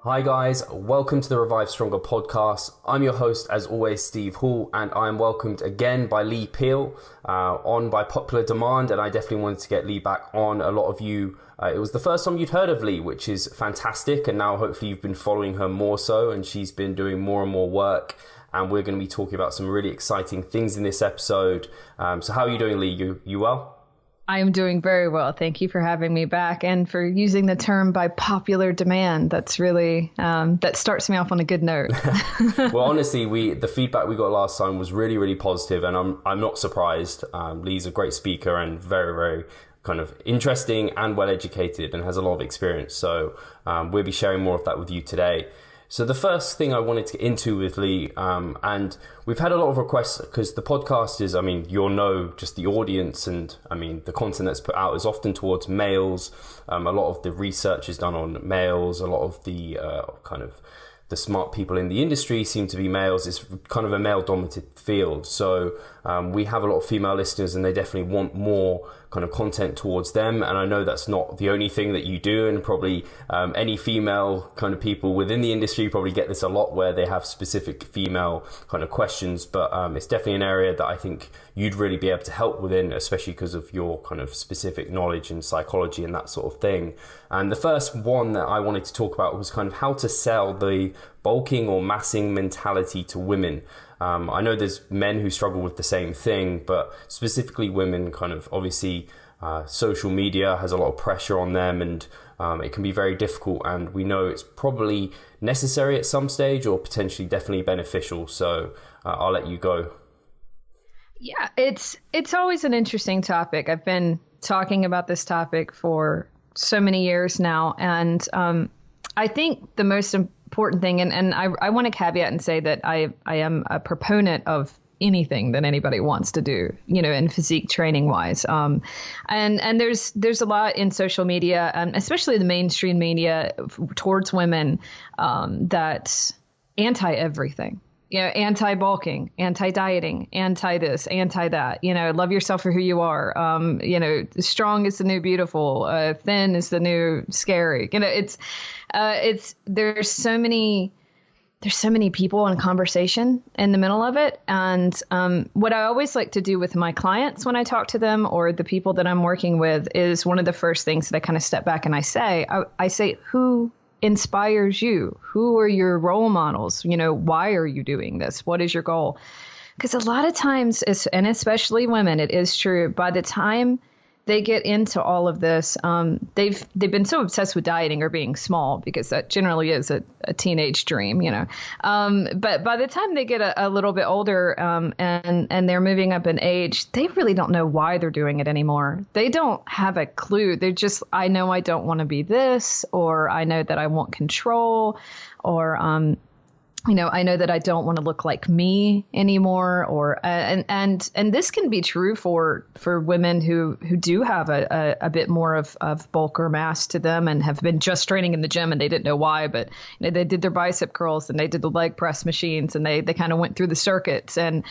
Hi guys, welcome to the Revive Stronger podcast. I'm your host as always, Steve Hall, and I'm welcomed again by Leigh Peele on by popular demand, and I definitely wanted to get Leigh back on. A lot of you, it was the first time you'd heard of Leigh, which is fantastic, and now hopefully you've been following her more so, and she's been doing more and more work, and we're going to be talking about some really exciting things in this episode. So how are you doing, Leigh? You well? I am doing very well. Thank you for having me back and for using the term by popular demand. That's really, that starts me off on a good note. Well, honestly, the feedback we got last time was really, really positive, and I'm not surprised. Leigh's a great speaker and very, very kind of interesting and well educated and has a lot of experience. So we'll be sharing more of that with you today. So the first thing I wanted to get into with Leigh, and we've had a lot of requests because the podcast is, just the audience, and the content that's put out is often towards males. A lot of the research is done on males. A lot of the the smart people in the industry seem to be males. It's kind of a male-dominated field. So we have a lot of female listeners, and they definitely want more kind of content towards them. And I know that's not the only thing that you do, and probably any female kind of people within the industry probably get this a lot, where they have specific female kind of questions. But it's definitely an area that I think you'd really be able to help within, especially because of your kind of specific knowledge in psychology and that sort of thing. And the first one that I wanted to talk about was kind of how to sell the bulking or massing mentality to women. I know there's men who struggle with the same thing, but specifically women, kind of obviously social media has a lot of pressure on them, and it can be very difficult, and we know it's probably necessary at some stage or potentially definitely beneficial. So I'll let you go. Yeah, it's always an interesting topic. I've been talking about this topic for so many years now, and I think the most important thing, and I want to caveat and say that I am a proponent of anything that anybody wants to do, in physique training wise. And there's a lot in social media, especially the mainstream media towards women, that's anti everything. Anti-bulking, anti-dieting, anti-this, anti-that, love yourself for who you are. Strong is the new beautiful, thin is the new scary. There's so many people in conversation in the middle of it. And what I always like to do with my clients when I talk to them, or the people that I'm working with, is one of the first things that I kind of step back and I say, who inspires you? Who are your role models? Why are you doing this? What is your goal? Because a lot of times, and especially women, it is true, by the time they get into all of this, they've been so obsessed with dieting or being small, because that generally is a teenage dream, but by the time they get a little bit older, and they're moving up in age, they really don't know why they're doing it anymore. They don't have a clue. They're just, I know I don't want to be this, or I know that I want control, or I know that I don't want to look like me anymore, or and this can be true for women who do have a bit more of bulk or mass to them, and have been just training in the gym and they didn't know why, but they did their bicep curls and they did the leg press machines, and they kind of went through the circuits, and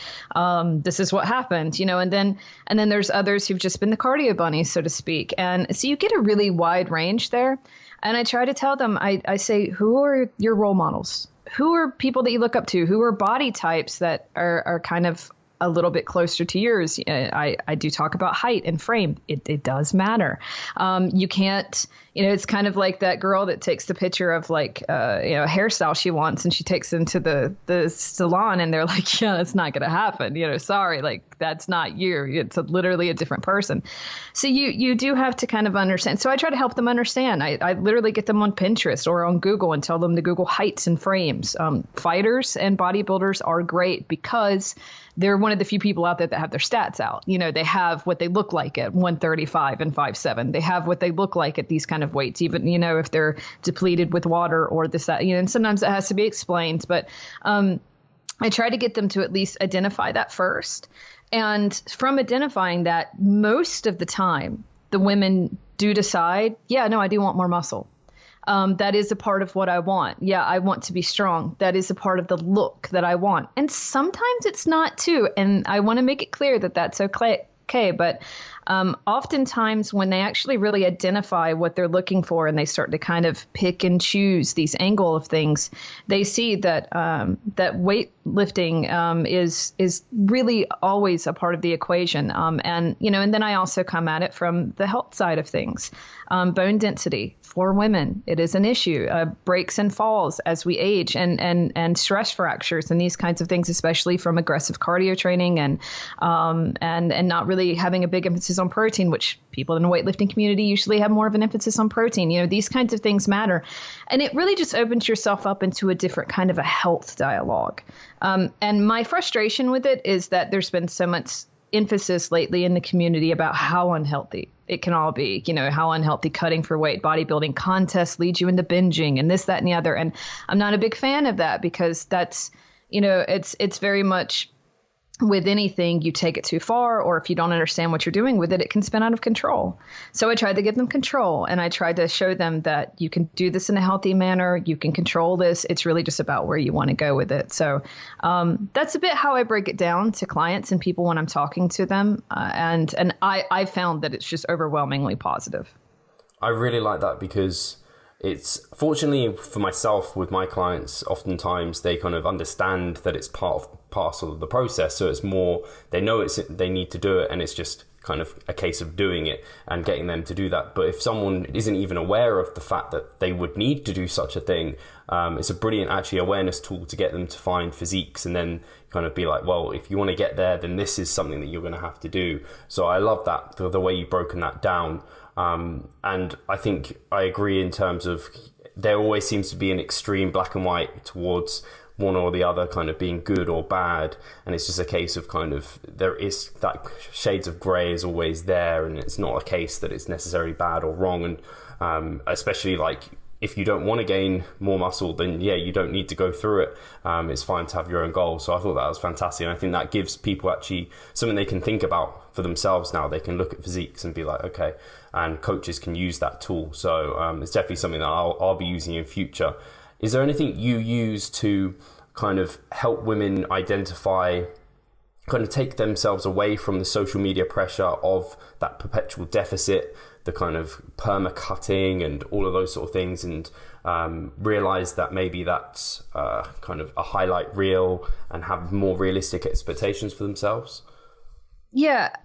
this is what happened, and then there's others who've just been the cardio bunnies, so to speak, and so you get a really wide range there. And I try to tell them, I say, who are your role models? Who are people that you look up to? Who are body types that are kind of a little bit closer to yours? I do talk about height and frame. It does matter. You can't, it's kind of like that girl that takes the picture of a hairstyle she wants, and she takes them to the salon, and they're like, yeah, that's not going to happen. Sorry, like that's not you. It's literally a different person. So you do have to kind of understand. So I try to help them understand. I literally get them on Pinterest or on Google and tell them to Google heights and frames. Fighters and bodybuilders are great because they're one of the few people out there that have their stats out. They have what they look like at 135 and 5'7". They have what they look like at these kind of weights, even, if they're depleted with water or this, that, and sometimes it has to be explained. But I try to get them to at least identify that first. And from identifying that, most of the time, the women do decide, yeah, no, I do want more muscle. That is a part of what I want. Yeah, I want to be strong. That is a part of the look that I want. And sometimes it's not too. And I want to make it clear that that's okay. okay. But oftentimes when they actually really identify what they're looking for and they start to kind of pick and choose these angle of things, they see that that weightlifting is really always a part of the equation. And then I also come at it from the health side of things. Bone density for women, it is an issue. Breaks and falls as we age, and stress fractures and these kinds of things, especially from aggressive cardio training and not really having a big emphasis on protein, which people in the weightlifting community usually have more of an emphasis on protein. These kinds of things matter, and it really just opens yourself up into a different kind of a health dialogue. And my frustration with it is that there's been so much emphasis lately in the community about how unhealthy it can all be, how unhealthy cutting for weight, bodybuilding contests lead you into binging and this, that, and the other. And I'm not a big fan of that because that's, it's very much with anything, you take it too far, or if you don't understand what you're doing with it, it can spin out of control. So I tried to give them control, and I tried to show them that you can do this in a healthy manner. You can control this. It's really just about where you want to go with it. So that's a bit how I break it down to clients and people when I'm talking to them. And I found that it's just overwhelmingly positive. I really like that because it's fortunately for myself with my clients, oftentimes they kind of understand that it's parcel of the process. So it's more, they know they need to do it, and it's just kind of a case of doing it and getting them to do that. But if someone isn't even aware of the fact that they would need to do such a thing, it's a brilliant actually awareness tool to get them to find physiques and then kind of be like, well, if you want to get there, then this is something that you're going to have to do. So I love that, the way you've broken that down. And I think I agree in terms of there always seems to be an extreme black and white towards one or the other kind of being good or bad. And it's just a case of kind of, there is that shades of grey is always there. And it's not a case that it's necessarily bad or wrong. And especially like, if you don't want to gain more muscle, then yeah, you don't need to go through it. It's fine to have your own goals. So I thought that was fantastic. And I think that gives people actually something they can think about for themselves now. They can look at physiques and be like, okay, and coaches can use that tool. So it's definitely something that I'll be using in future. Is there anything you use to kind of help women identify, kind of take themselves away from the social media pressure of that perpetual deficit, the kind of perma-cutting and all of those sort of things, and realize that maybe that's kind of a highlight reel and have more realistic expectations for themselves? Yeah.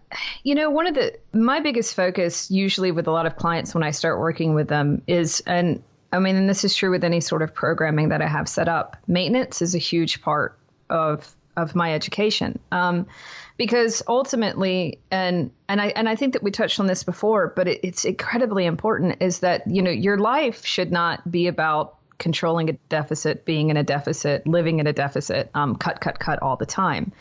My biggest focus usually with a lot of clients when I start working with them is, and this is true with any sort of programming that I have set up, maintenance is a huge part of my education. Because ultimately, and I think that we touched on this before, but it's incredibly important, is that, your life should not be about controlling a deficit, being in a deficit, living in a deficit, cut all the time.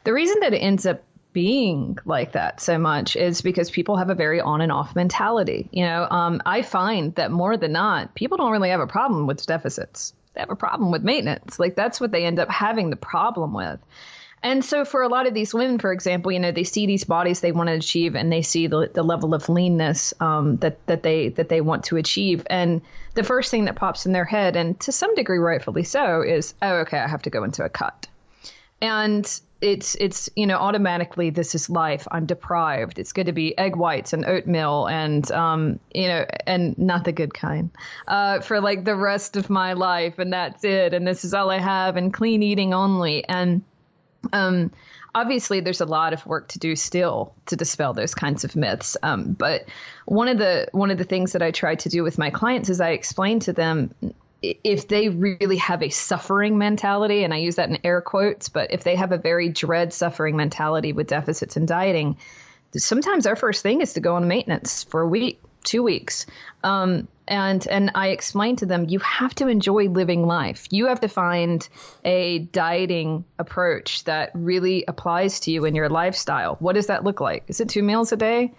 The reason that it ends up being like that so much is because people have a very on and off mentality. I find that more than not, people don't really have a problem with deficits. They have a problem with maintenance. Like, that's what they end up having the problem with. And so for a lot of these women, for example, they see these bodies they want to achieve, and they see the level of leanness that they want to achieve. And the first thing that pops in their head, and to some degree rightfully so, is, oh, okay, I have to go into a cut. And it's automatically, this is life. I'm deprived. It's going to be egg whites and oatmeal and and not the good kind for like the rest of my life. And that's it. And this is all I have, and clean eating only. And obviously there's a lot of work to do still to dispel those kinds of myths. But one of the things that I try to do with my clients is I explain to them, if they really have a suffering mentality, and I use that in air quotes, but if they have a very dread suffering mentality with deficits and dieting, sometimes our first thing is to go on maintenance for a week, 2 weeks. And I explain to them, you have to enjoy living life. You have to find a dieting approach that really applies to you in your lifestyle. What does that look like? Is it 2 meals a day?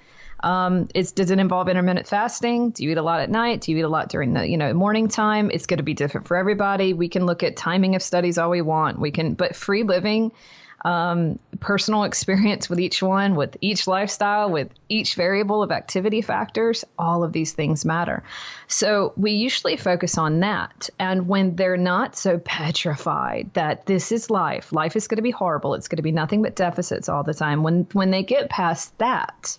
Does it involve intermittent fasting? Do you eat a lot at night? Do you eat a lot during the, morning time? It's going to be different for everybody. We can look at timing of studies all we want. But free living, personal experience with each one, with each lifestyle, with each variable of activity factors. All of these things matter. So we usually focus on that. And when they're not so petrified that this is life is going to be horrible, it's going to be nothing but deficits all the time. When they get past that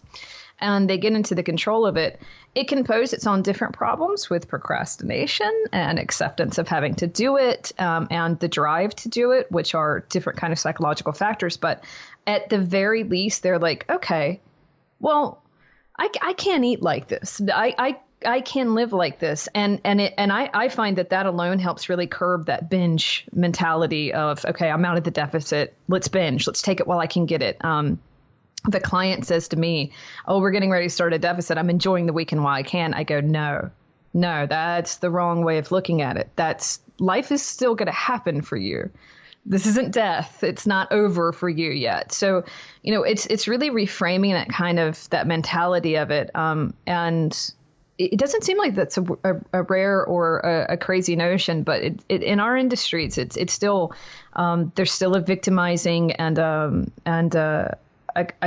and they get into the control of it, it can pose its own different problems with procrastination and acceptance of having to do it, and the drive to do it, which are different kind of psychological factors. But at the very least, they're like, okay, well, I can't eat like this. I can live like this. And I find that alone helps really curb that binge mentality of, okay, I'm out of the deficit. Let's binge. Let's take it while I can get it. The client says to me, oh, we're getting ready to start a deficit. I'm enjoying the weekend while I can. I go, no, that's the wrong way of looking at it. Life is still going to happen for you. This isn't death. It's not over for you yet. So, it's really reframing that mentality of it. And it doesn't seem like that's a rare or a crazy notion, but it in our industries, it's still, there's still a victimizing and a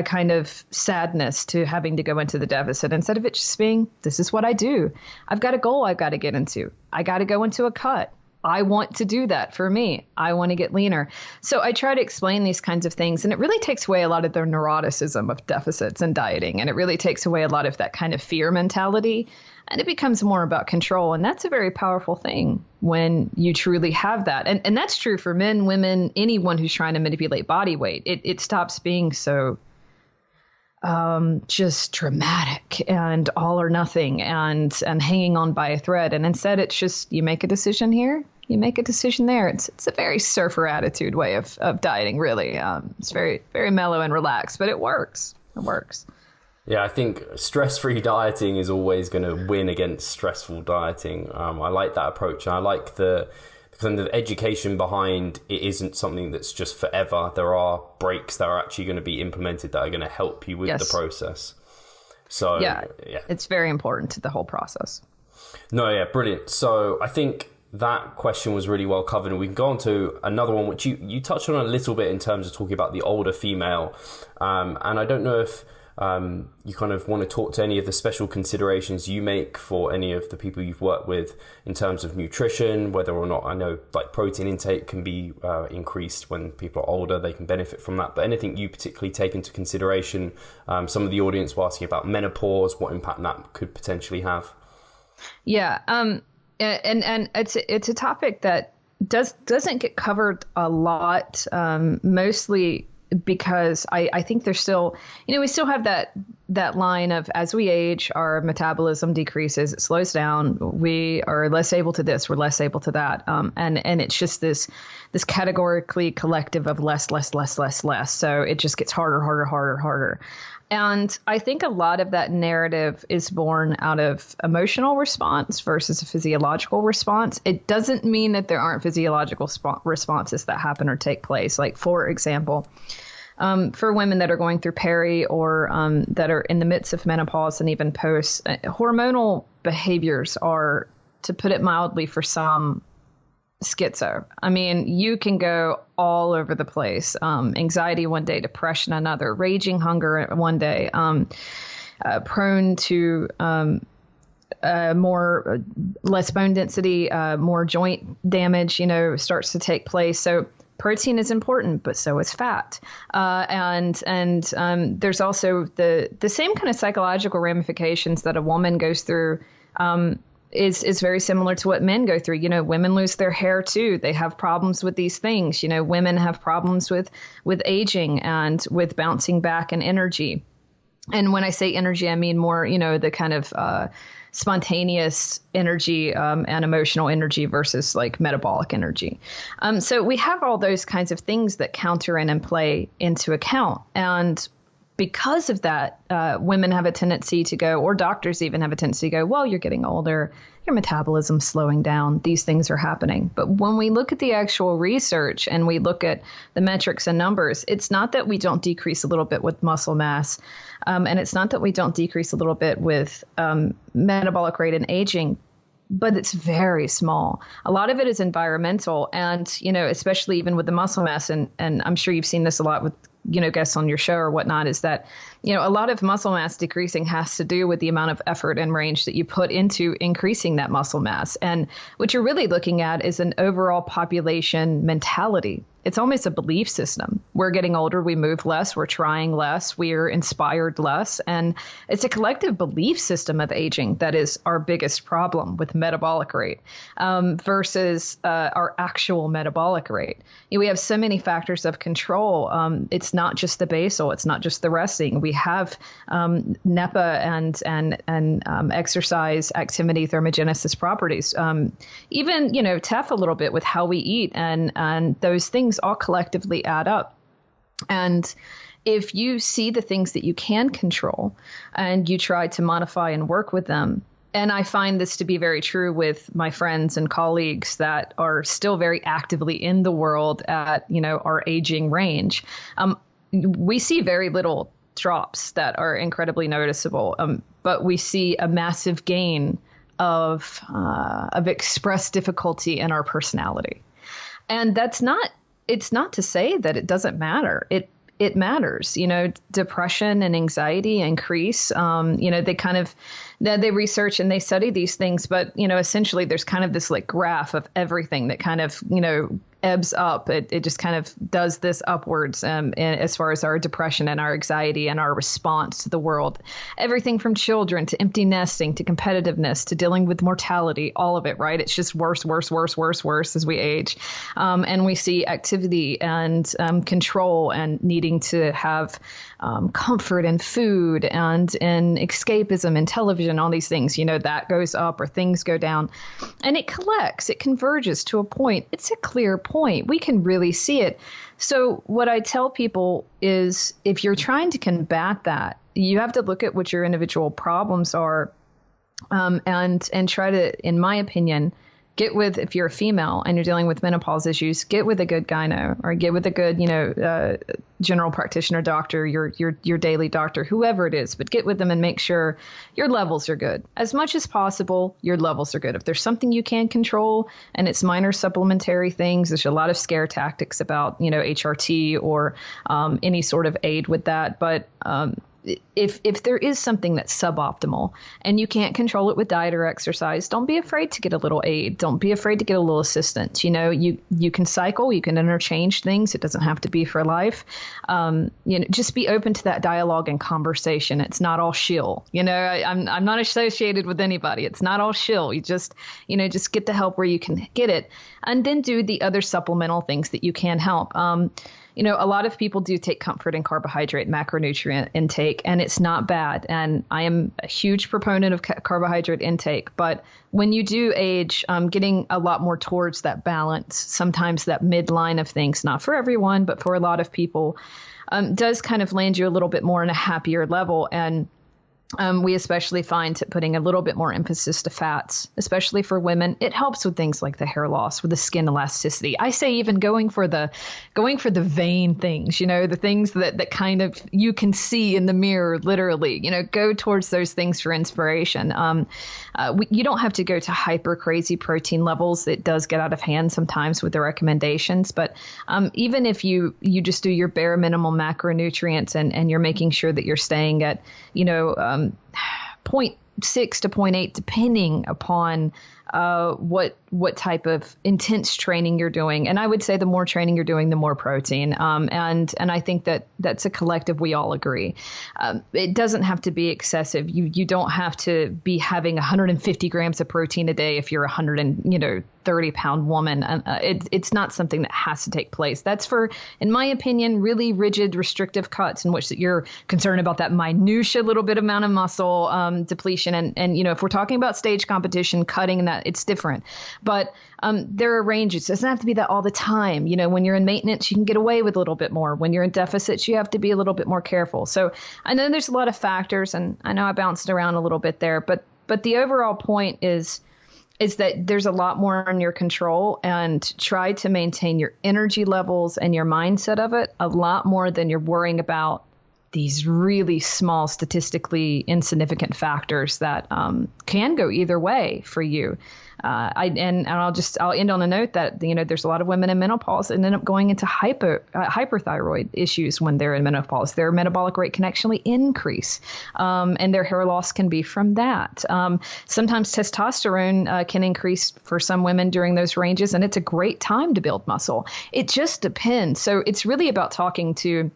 kind of sadness to having to go into the deficit instead of it just being, this is what I do. I've got a goal I've got to get into. I got to go into a cut. I want to do that for me. I want to get leaner. So I try to explain these kinds of things, and it really takes away a lot of the neuroticism of deficits and dieting. And it really takes away a lot of that kind of fear mentality. And it becomes more about control. And that's a very powerful thing when you truly have that. And that's true for men, women, anyone who's trying to manipulate body weight. It stops being so just dramatic and all or nothing and hanging on by a thread. And instead, it's just, you make a decision here, you make a decision there. It's a very surfer attitude way of dieting, really. It's very, very mellow and relaxed, but it works. It works. Yeah, I think stress-free dieting is always going to win against stressful dieting. I like that approach. And I like the kind of education behind it isn't something that's just forever. There are breaks that are actually going to be implemented that are going to help you with the process. So yeah, it's very important to the whole process. No, yeah, brilliant. So I think that question was really well covered, and we can go on to another one, which you touched on a little bit in terms of talking about the older female. And I don't know if you kind of want to talk to any of the special considerations you make for any of the people you've worked with in terms of nutrition, whether or not, I know like protein intake can be increased when people are older, they can benefit from that, but anything you particularly take into consideration. Some of the audience were asking about menopause, what impact that could potentially have. Yeah, and it's a topic that doesn't get covered a lot, mostly because I think there's still, we still have that line of, as we age, our metabolism decreases, it slows down, we are less able to this, we're less able to that. And it's just this categorically collective of less. So it just gets harder. And I think a lot of that narrative is born out of emotional response versus a physiological response. It doesn't mean that there aren't physiological responses that happen or take place. Like, for example, for women that are going through peri or that are in the midst of menopause and even post, hormonal behaviors are, to put it mildly, for some, schizo. I mean, you can go all over the place. Anxiety one day, depression another, raging hunger one day, prone to less bone density, more joint damage, starts to take place. So protein is important, but so is fat. And there's also the same kind of psychological ramifications that a woman goes through, is very similar to what men go through. Women lose their hair too. They have problems with these things. Women have problems with aging and with bouncing back in energy. And when I say energy, I mean more, the kind of spontaneous energy and emotional energy versus like metabolic energy. So we have all those kinds of things that counter in and play into account. And because of that, women have a tendency to go, or doctors even have a tendency to go, well, you're getting older, your metabolism's slowing down, these things are happening. But when we look at the actual research and we look at the metrics and numbers, it's not that we don't decrease a little bit with muscle mass, and it's not that we don't decrease a little bit with metabolic rate and aging. but it's very small. A lot of it is environmental, and, you know, especially even with the muscle mass, and I'm sure you've seen this a lot with, you know, guests on your show or whatnot, is that, you know, a lot of muscle mass decreasing has to do with the amount of effort and range that you put into increasing that muscle mass. And what you're really looking at is an overall population mentality. It's almost a belief system. We're getting older, we move less, we're trying less, we're inspired less. And it's a collective belief system of aging that is our biggest problem with metabolic rate versus our actual metabolic rate. You know, we have so many factors of control. It's not just the basal, it's not just the resting. We have NEPA and exercise activity thermogenesis properties. Even, you know, TEF a little bit with how we eat, and those things all collectively add up. And if you see the things that you can control and you try to modify and work with them, and I find this to be very true with my friends and colleagues that are still very actively in the world at, you know, our aging range, we see very little drops that are incredibly noticeable, but we see a massive gain of expressed difficulty in our personality. And it's not to say that it doesn't matter. It matters. You know, depression and anxiety increase. You know, they research and they study these things, but, you know, essentially there's kind of this like graph of everything that kind of, you know, ebbs up. It just kind of does this upwards as far as our depression and our anxiety and our response to the world. Everything from children to empty nesting to competitiveness to dealing with mortality, all of it, right? It's just worse as we age. And we see activity and control and needing to have comfort and food and escapism and television, all these things, you know, that goes up or things go down. And it collects, it converges to a point. It's a clear point. We can really see it. So what I tell people is if you're trying to combat that, you have to look at what your individual problems are and try to, in my opinion, get with, if you're a female and you're dealing with menopause issues, get with a good gyno or get with a good, you know, general practitioner doctor, your daily doctor, whoever it is, but get with them and make sure your levels are good. As much as possible, your levels are good. If there's something you can control and it's minor supplementary things, there's a lot of scare tactics about, you know, HRT or any sort of aid with that. But if there is something that's suboptimal and you can't control it with diet or exercise, don't be afraid to get a little aid. Don't be afraid to get a little assistance. You know, you can cycle, you can interchange things. It doesn't have to be for life. You know, just be open to that dialogue and conversation. It's not all shill. You know, I'm not associated with anybody. It's not all shill. You just get the help where you can get it, and then do the other supplemental things that you can help. You know, a lot of people do take comfort in carbohydrate macronutrient intake, and it's not bad. And I am a huge proponent of carbohydrate intake. But when you do age, getting a lot more towards that balance, sometimes that midline of things, not for everyone, but for a lot of people, does kind of land you a little bit more in a happier level. And we especially find putting a little bit more emphasis to fats, especially for women. It helps with things like the hair loss, with the skin elasticity. I say even going for the vein things, you know, the things that kind of you can see in the mirror, literally, you know, go towards those things for inspiration. You don't have to go to hyper crazy protein levels. It does get out of hand sometimes with the recommendations. But even if you just do your bare minimal macronutrients and you're making sure that you're staying at, you know, 0.6 to 0.8, depending upon what type of intense training you're doing. And I would say the more training you're doing, the more protein. And I think that that's a collective, we all agree. It doesn't have to be excessive. You don't have to be having 150 grams of protein a day if you're 130-pound woman. It's not something that has to take place. That's for, in my opinion, really rigid, restrictive cuts in which you're concerned about that minutia little bit amount of muscle depletion. And you know, if we're talking about stage competition, cutting that, it's different. But there are ranges. It doesn't have to be that all the time. You know, when you're in maintenance, you can get away with a little bit more. When you're in deficits, you have to be a little bit more careful. So I know there's a lot of factors, and I know I bounced around a little bit there, but the overall point is that there's a lot more in your control, and try to maintain your energy levels and your mindset of it a lot more than you're worrying about these really small, statistically insignificant factors that can go either way for you. I'll end on a note that, there's a lot of women in menopause and end up going into hyperthyroid issues when they're in menopause. Their metabolic rate can actually increase, and their hair loss can be from that. Sometimes testosterone can increase for some women during those ranges, and it's a great time to build muscle. It just depends. So it's really about talking to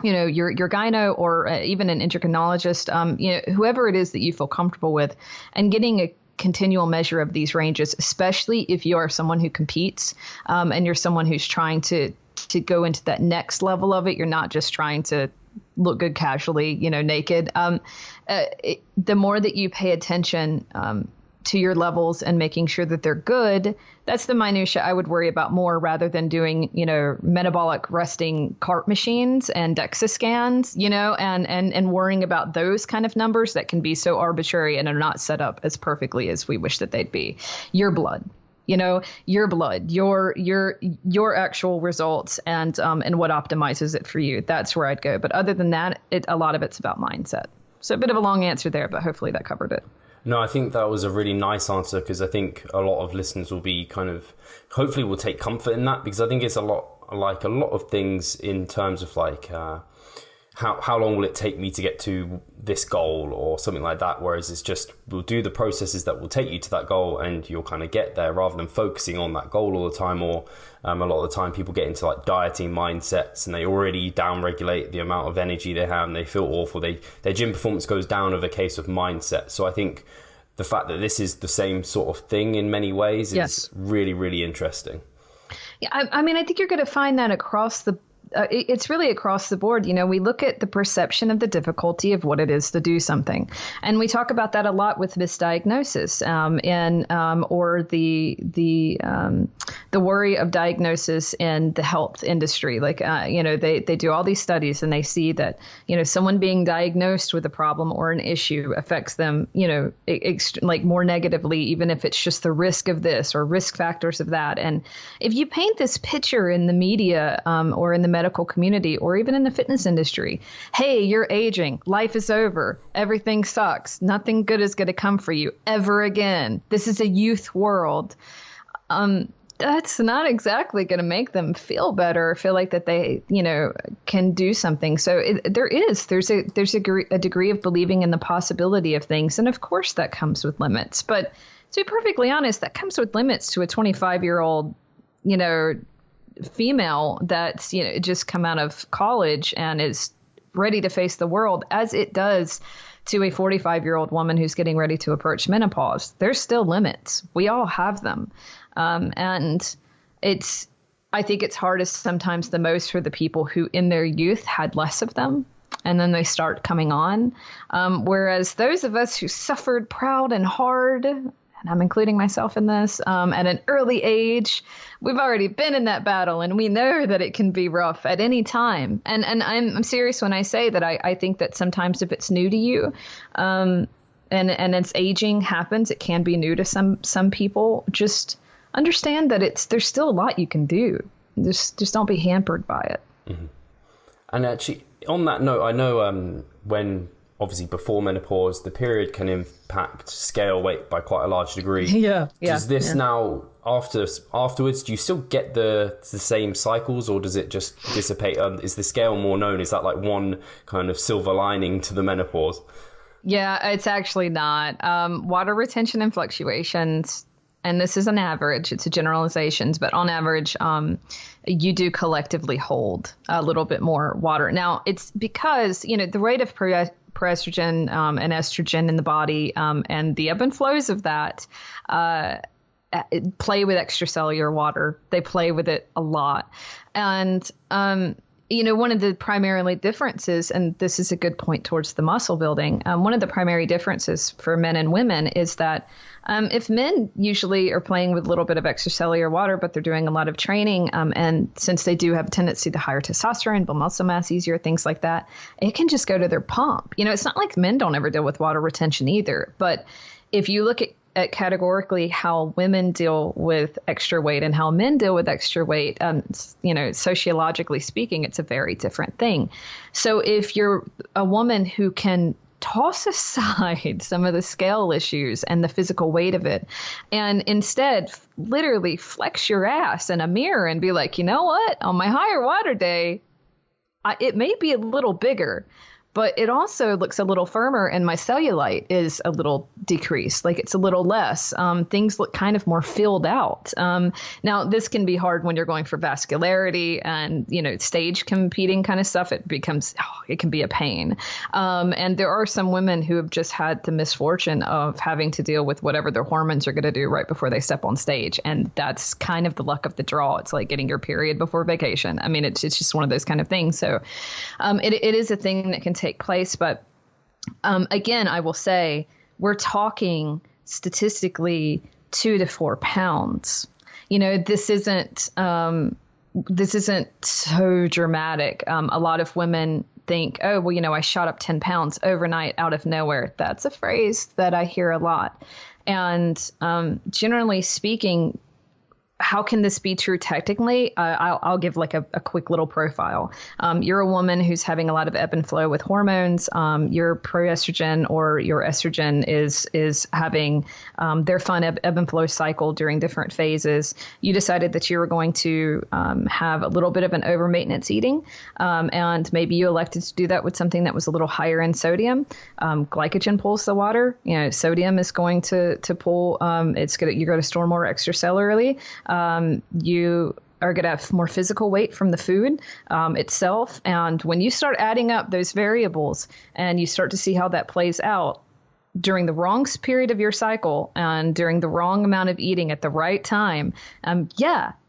your gyno or even an endocrinologist, whoever it is that you feel comfortable with, and getting a continual measure of these ranges, especially if you are someone who competes and you're someone who's trying to go into that next level of it. You're not just trying to look good casually, naked. The more that you pay attention to your levels and making sure that they're good, that's the minutia I would worry about more, rather than doing, metabolic resting cart machines and DEXA scans, and worrying about those kind of numbers that can be so arbitrary and are not set up as perfectly as we wish that they'd be. Your blood, your actual results and what optimizes it for you. That's where I'd go. But other than that, a lot of it's about mindset. So a bit of a long answer there, but hopefully that covered it. No, I think that was a really nice answer, because I think a lot of listeners will be hopefully will take comfort in that, because I think it's a lot of things in terms of how long will it take me to get to this goal or something like that. Whereas it's just, we'll do the processes that will take you to that goal and you'll kind of get there, rather than focusing on that goal all the time. Or a lot of the time people get into dieting mindsets and they already down-regulate the amount of energy they have and they feel awful. Their gym performance goes down over a case of mindset. So I think the fact that this is the same sort of thing in many ways is really, really interesting. Yeah, I mean, I think you're going to find that across it's really across the board. We look at the perception of the difficulty of what it is to do something. And we talk about that a lot with misdiagnosis or the worry of diagnosis in the health industry. They do all these studies and they see that, someone being diagnosed with a problem or an issue affects them, more negatively, even if it's just the risk of this or risk factors of that. And if you paint this picture in the media or in the medical community or even in the fitness industry, hey, you're aging, life is over, everything sucks, nothing good is going to come for you ever again, this is a youth world, that's not exactly going to make them feel better or feel like that they, can do something. So there's a degree of believing in the possibility of things. And of course that comes with limits. But to be perfectly honest, that comes with limits to a 25-year-old, female that's, just come out of college and is ready to face the world, as it does to a 45-year-old woman who's getting ready to approach menopause. There's still limits. We all have them. And I think it's hardest sometimes the most for the people who in their youth had less of them, and then they start coming on. Whereas those of us who suffered proud and hard, and I'm including myself in this, at an early age, we've already been in that battle and we know that it can be rough at any time. And I'm serious when I say that I think that sometimes if it's new to you, and it's aging happens, it can be new to some people. Just understand that there's still a lot you can do. Just don't be hampered by it. Mm-hmm. And actually, on that note, I know when obviously before menopause, the period can impact scale weight by quite a large degree. Yeah. Does this now, afterwards, do you still get the same cycles, or does it just dissipate? Is the scale more known? Is that like one kind of silver lining to the menopause? Yeah, it's actually not. Water retention and fluctuations, and this is an average, it's a generalizations, but on average, you do collectively hold a little bit more water. Now, it's because, the rate of estrogen and estrogen in the body and the ebb and flows of that play with extracellular water. They play with it a lot. And, one of the primary differences, and this is a good point towards the muscle building, one of the primary differences for men and women is that if men usually are playing with a little bit of extracellular water, but they're doing a lot of training, and since they do have a tendency to higher testosterone, build muscle mass easier, things like that, it can just go to their pump. It's not like men don't ever deal with water retention either. But if you look at at categorically how women deal with extra weight and how men deal with extra weight, sociologically speaking, it's a very different thing. So if you're a woman who can toss aside some of the scale issues and the physical weight of it, and instead literally flex your ass in a mirror and be like, you know what, on my higher water day, it may be a little bigger, but it also looks a little firmer and my cellulite is a little decreased, like it's a little less. Things look kind of more filled out. Now, this can be hard when you're going for vascularity and, stage competing kind of stuff. It can be a pain. And there are some women who have just had the misfortune of having to deal with whatever their hormones are going to do right before they step on stage. And that's kind of the luck of the draw. It's like getting your period before vacation. I mean, it's just one of those kind of things. So it is a thing that can take place. But again, I will say we're talking statistically 2 to 4 pounds. This isn't so dramatic. A lot of women think, oh, well, I shot up 10 pounds overnight out of nowhere. That's a phrase that I hear a lot. And generally speaking, how can this be true technically? I'll give like a quick little profile. You're a woman who's having a lot of ebb and flow with hormones. Your proestrogen or your estrogen is having their fun ebb and flow cycle during different phases. You decided that you were going to have a little bit of an over maintenance eating, and maybe you elected to do that with something that was a little higher in sodium. Glycogen pulls the water. Sodium is going to pull. You're going to store more extracellularly. You are going to have more physical weight from the food itself. And when you start adding up those variables and you start to see how that plays out during the wrong period of your cycle and during the wrong amount of eating at the right time,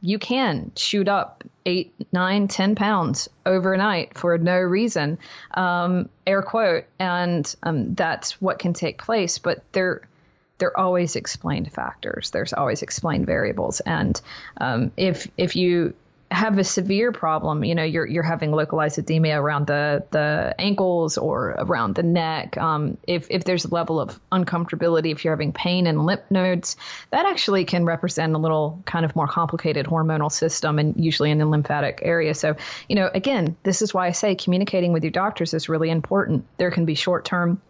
you can shoot up 8, 9, 10 pounds overnight for no reason, air quote. And that's what can take place. But they're always explained factors. There's always explained variables. And if you have a severe problem, you're having localized edema around the ankles or around the neck. If there's a level of uncomfortability, if you're having pain in lymph nodes, that actually can represent a little kind of more complicated hormonal system and usually in the lymphatic area. So, again, this is why I say communicating with your doctors is really important. There can be short-term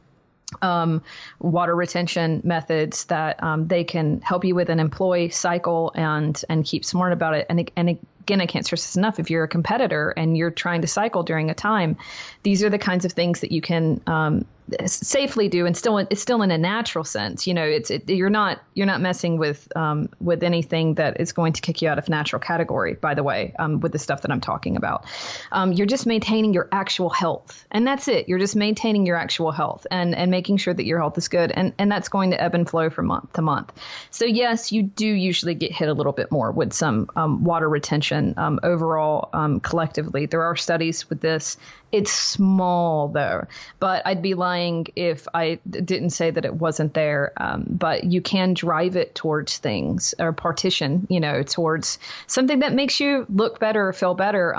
water retention methods that they can help you with an employee cycle and keep smart about it. And again, I can't stress this enough. If you're a competitor and you're trying to cycle during a time, these are the kinds of things that you can safely do, and it's still in a natural sense. You're not messing with anything that is going to kick you out of natural category. By the way, with the stuff that I'm talking about, you're just maintaining your actual health, and that's it. You're just maintaining your actual health and making sure that your health is good, and that's going to ebb and flow from month to month. So yes, you do usually get hit a little bit more with some water retention overall. Collectively, there are studies with this. It's small though, but I'd be lying if I didn't say that it wasn't there. But you can drive it towards things or partition, towards something that makes you look better or feel better.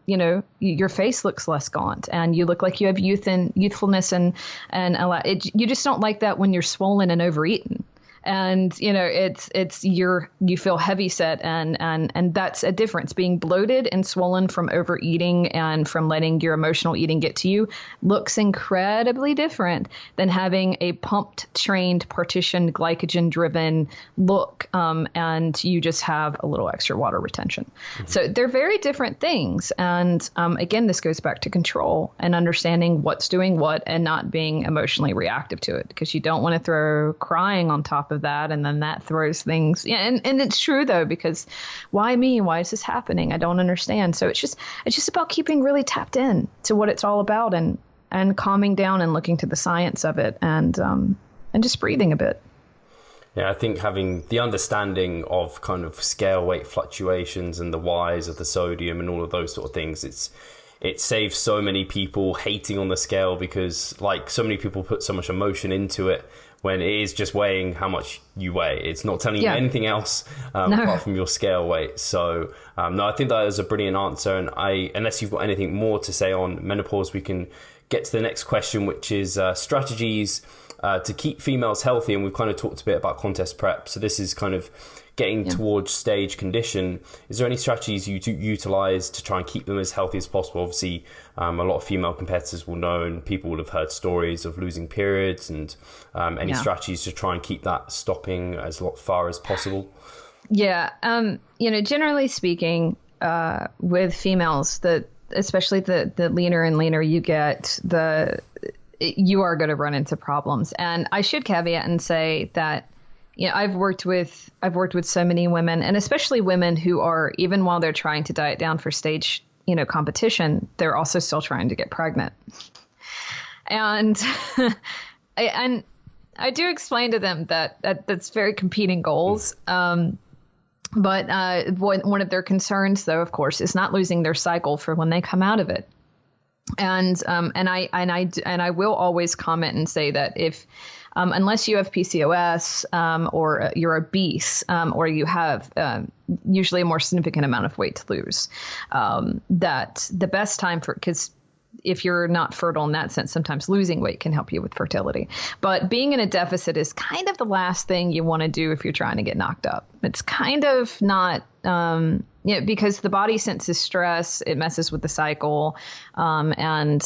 Your face looks less gaunt and you look like you have youth and youthfulness and you just don't like that when you're swollen and overeaten. And, you feel heavy set and that's a difference. Being bloated and swollen from overeating and from letting your emotional eating get to you looks incredibly different than having a pumped, trained, partitioned, glycogen driven look. And you just have a little extra water retention. Mm-hmm. So they're very different things. And again, this goes back to control and understanding what's doing what and not being emotionally reactive to it, because you don't want to throw crying on top of that, and then that throws things. Yeah, and it's true though, because why me? Why is this happening? I don't understand. So it's just about keeping really tapped in to what it's all about and calming down and looking to the science of it and just breathing a bit. Yeah, I think having the understanding of kind of scale weight fluctuations and the whys of the sodium and all of those sort of things, it saves so many people hating on the scale, because like so many people put so much emotion into it when it is just weighing how much you weigh. It's not telling you anything else apart from your scale weight. So no, I think that is a brilliant answer. And unless you've got anything more to say on menopause, we can get to the next question, which is strategies to keep females healthy. And we've kind of talked a bit about contest prep. So this is kind of getting towards stage condition. Is there any strategies you utilize to try and keep them as healthy as possible? Obviously, a lot of female competitors will know, and people will have heard stories of losing periods, and any strategies to try and keep that stopping as far as possible? Yeah. Generally speaking, with females, especially the leaner and leaner you get, you are going to run into problems. And I should caveat and say that, I've worked with so many women, and especially women who are, even while they're trying to diet down for stage, competition, they're also still trying to get pregnant. And I do explain to them that's very competing goals. But one of their concerns, though, of course, is not losing their cycle for when they come out of it. And I will always comment and say that if unless you have PCOS or you're obese or you have usually a more significant amount of weight to lose, that the best time because if you're not fertile in that sense, sometimes losing weight can help you with fertility. But being in a deficit is kind of the last thing you want to do if you're trying to get knocked up. It's kind of not, because the body senses stress, it messes with the cycle, and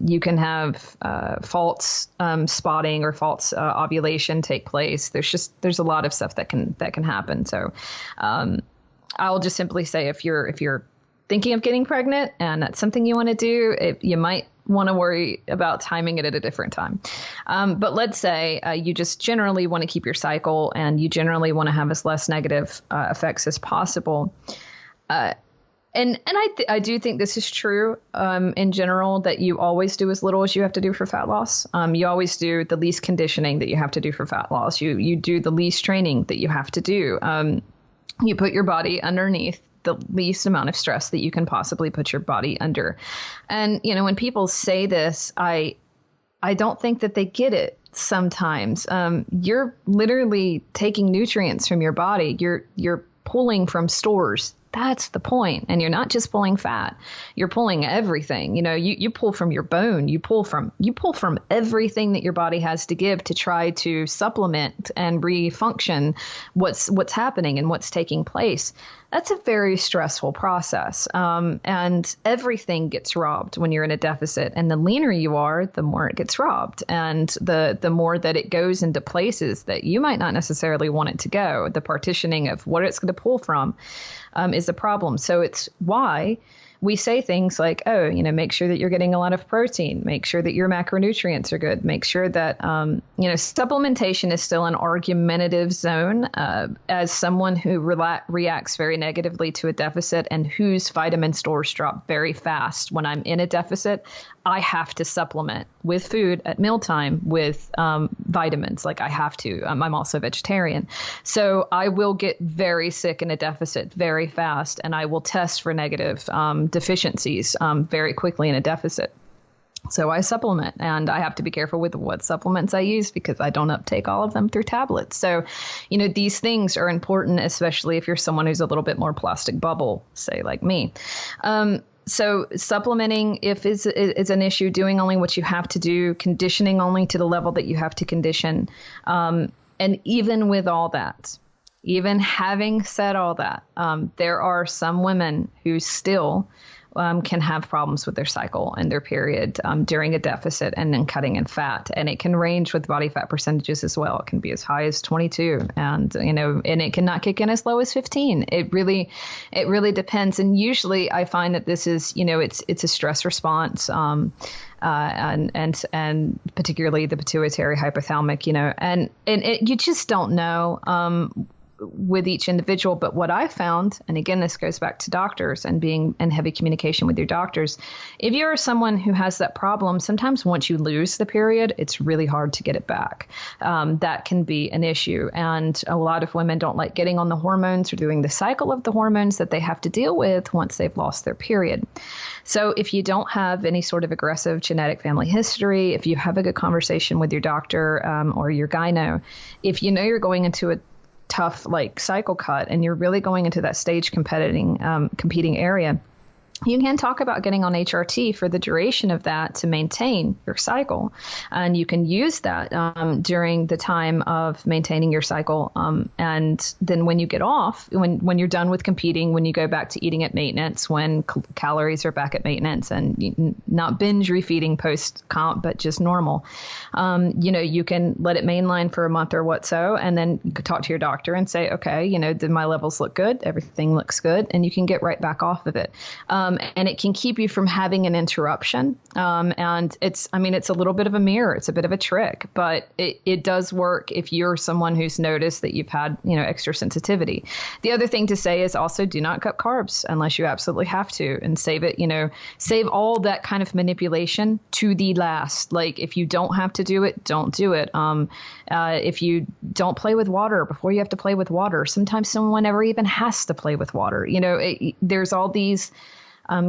you can have false spotting or false ovulation take place. There's a lot of stuff that can happen. So I'll just simply say if you're thinking of getting pregnant and that's something you want to do, you might want to worry about timing it at a different time. But let's say you just generally want to keep your cycle and you generally want to have as less negative effects as possible. And I do think this is true in general, that you always do as little as you have to do for fat loss. You always do the least conditioning that you have to do for fat loss. You do the least training that you have to do. You put your body underneath the least amount of stress that you can possibly put your body under. And, when people say this, I don't think that they get it sometimes. You're literally taking nutrients from your body. You're pulling from stores. That's the point. And you're not just pulling fat. You're pulling everything. You pull from your bone. You pull from everything that your body has to give to try to supplement and refunction what's happening and what's taking place. That's a very stressful process. And everything gets robbed when you're in a deficit. And the leaner you are, the more it gets robbed. And the more that it goes into places that you might not necessarily want it to go. The partitioning of what it's going to pull from is a problem. So it's why we say things like, make sure that you're getting a lot of protein, make sure that your macronutrients are good, make sure that, supplementation is still an argumentative zone. As someone who reacts very negatively to a deficit and whose vitamin stores drop very fast when I'm in a deficit, I have to supplement with food at mealtime with vitamins. Like I have to. I'm also vegetarian. So I will get very sick in a deficit very fast, and I will test for negative deficiencies very quickly in a deficit. So I supplement, and I have to be careful with what supplements I use because I don't uptake all of them through tablets. So, these things are important, especially if you're someone who's a little bit more plastic bubble, say like me. So supplementing, if is an issue, doing only what you have to do, conditioning only to the level that you have to condition. And even with all that, even having said all that, there are some women who still can have problems with their cycle and their period during a deficit and then cutting in fat. And it can range with body fat percentages as well. It can be as high as 22 and it cannot kick in as low as 15. It really depends. And usually I find that this is, it's a stress response. And particularly the pituitary hypothalamic, and you just don't know, with each individual. But what I found, and again, this goes back to doctors and being in heavy communication with your doctors. If you're someone who has that problem, sometimes once you lose the period, it's really hard to get it back. That can be an issue. And a lot of women don't like getting on the hormones or doing the cycle of the hormones that they have to deal with once they've lost their period. So if you don't have any sort of aggressive genetic family history, if you have a good conversation with your doctor or your gyno, if you're going into a tough cycle cut and you're really going into that stage competing area, you can talk about getting on HRT for the duration of that to maintain your cycle. And you can use that during the time of maintaining your cycle. And then when you get off, when you're done with competing, when you go back to eating at maintenance, when calories are back at maintenance and not binge refeeding post comp, but just normal, you can let it mainline for a month or what so. And then you could talk to your doctor and say, okay, did my levels look good? Everything looks good. And you can get right back off of it. And it can keep you from having an interruption. And it's a little bit of a mirror. It's a bit of a trick, but it does work if you're someone who's noticed that you've had, extra sensitivity. The other thing to say is also do not cut carbs unless you absolutely have to, and save it, save all that kind of manipulation to the last. Like if you don't have to do it, don't do it. If you don't play with water before you have to play with water, sometimes someone never even has to play with water. There's all these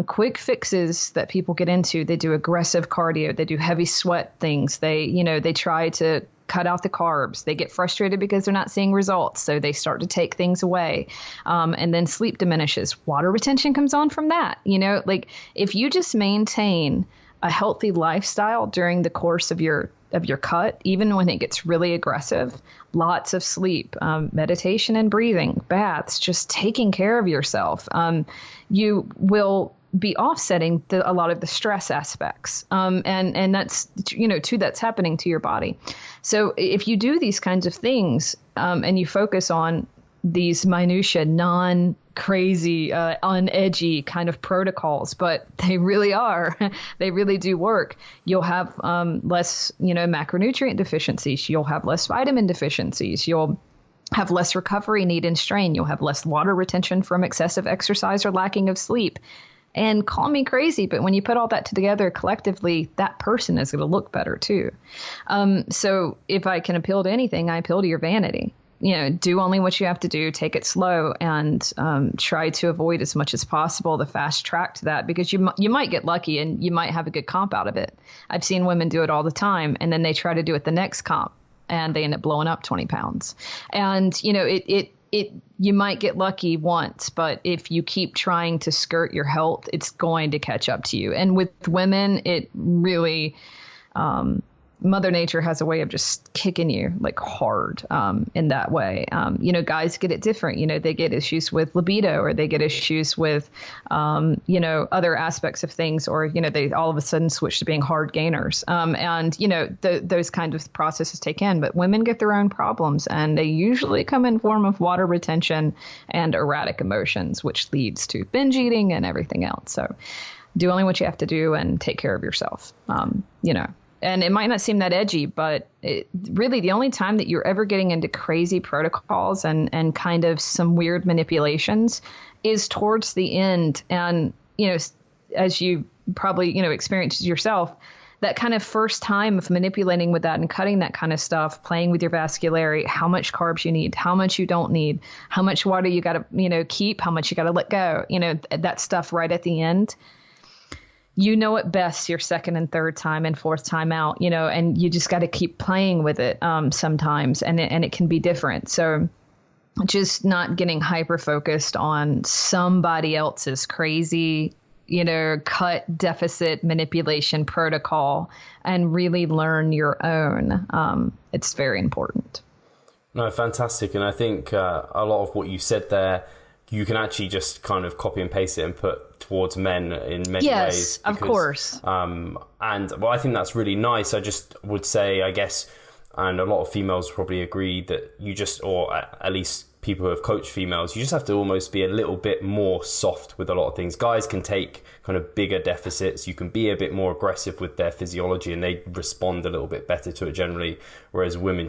quick fixes that people get into. They do aggressive cardio. They do heavy sweat things. They try to cut out the carbs. They get frustrated because they're not seeing results. So they start to take things away. And then sleep diminishes. Water retention comes on from that. Like if you just maintain a healthy lifestyle during the course of your cut, even when it gets really aggressive, lots of sleep, meditation and breathing, baths, just taking care of yourself, you will be offsetting a lot of the stress aspects. And that's, that's happening to your body. So if you do these kinds of things, and you focus on these minutia, non-crazy, unedgy kind of protocols, but they really are. They really do work. You'll have less, macronutrient deficiencies. You'll have less vitamin deficiencies. You'll have less recovery need and strain. You'll have less water retention from excessive exercise or lacking of sleep. And call me crazy, but when you put all that together collectively, that person is going to look better too. So if I can appeal to anything, I appeal to your vanity. Do only what you have to do, take it slow, and try to avoid as much as possible the fast track to that, because you might get lucky and you might have a good comp out of it. I've seen women do it all the time, and then they try to do it the next comp, and they end up blowing up 20 pounds. And, you might get lucky once, but if you keep trying to skirt your health, it's going to catch up to you. And with women, it really, Mother Nature has a way of just kicking you like hard in that way. Guys get it different. They get issues with libido, or they get issues with, other aspects of things, or, they all of a sudden switch to being hard gainers. Those kind of processes take in. But women get their own problems, and they usually come in form of water retention and erratic emotions, which leads to binge eating and everything else. So do only what you have to do and take care of yourself, And it might not seem that edgy, but really the only time that you're ever getting into crazy protocols and kind of some weird manipulations is towards the end. And, as you probably, experienced yourself, that kind of first time of manipulating with that and cutting that kind of stuff, playing with your vascularity, how much carbs you need, how much you don't need, how much water you got to, keep, how much you got to let go, that stuff right at the end. It best your second and third time and fourth time out, and you just got to keep playing with it sometimes, and it can be different. So just not getting hyper focused on somebody else's crazy, cut deficit manipulation protocol, and really learn your own. It's very important. No, fantastic. And I think a lot of what you said there, you can actually just kind of copy and paste it and put towards men in many ways. Yes, of course. And I think that's really nice. I just would say, I guess, and a lot of females probably agree that you just, or at least people who have coached females, you just have to almost be a little bit more soft with a lot of things. Guys can take kind of bigger deficits. You can be a bit more aggressive with their physiology, and they respond a little bit better to it generally. Whereas women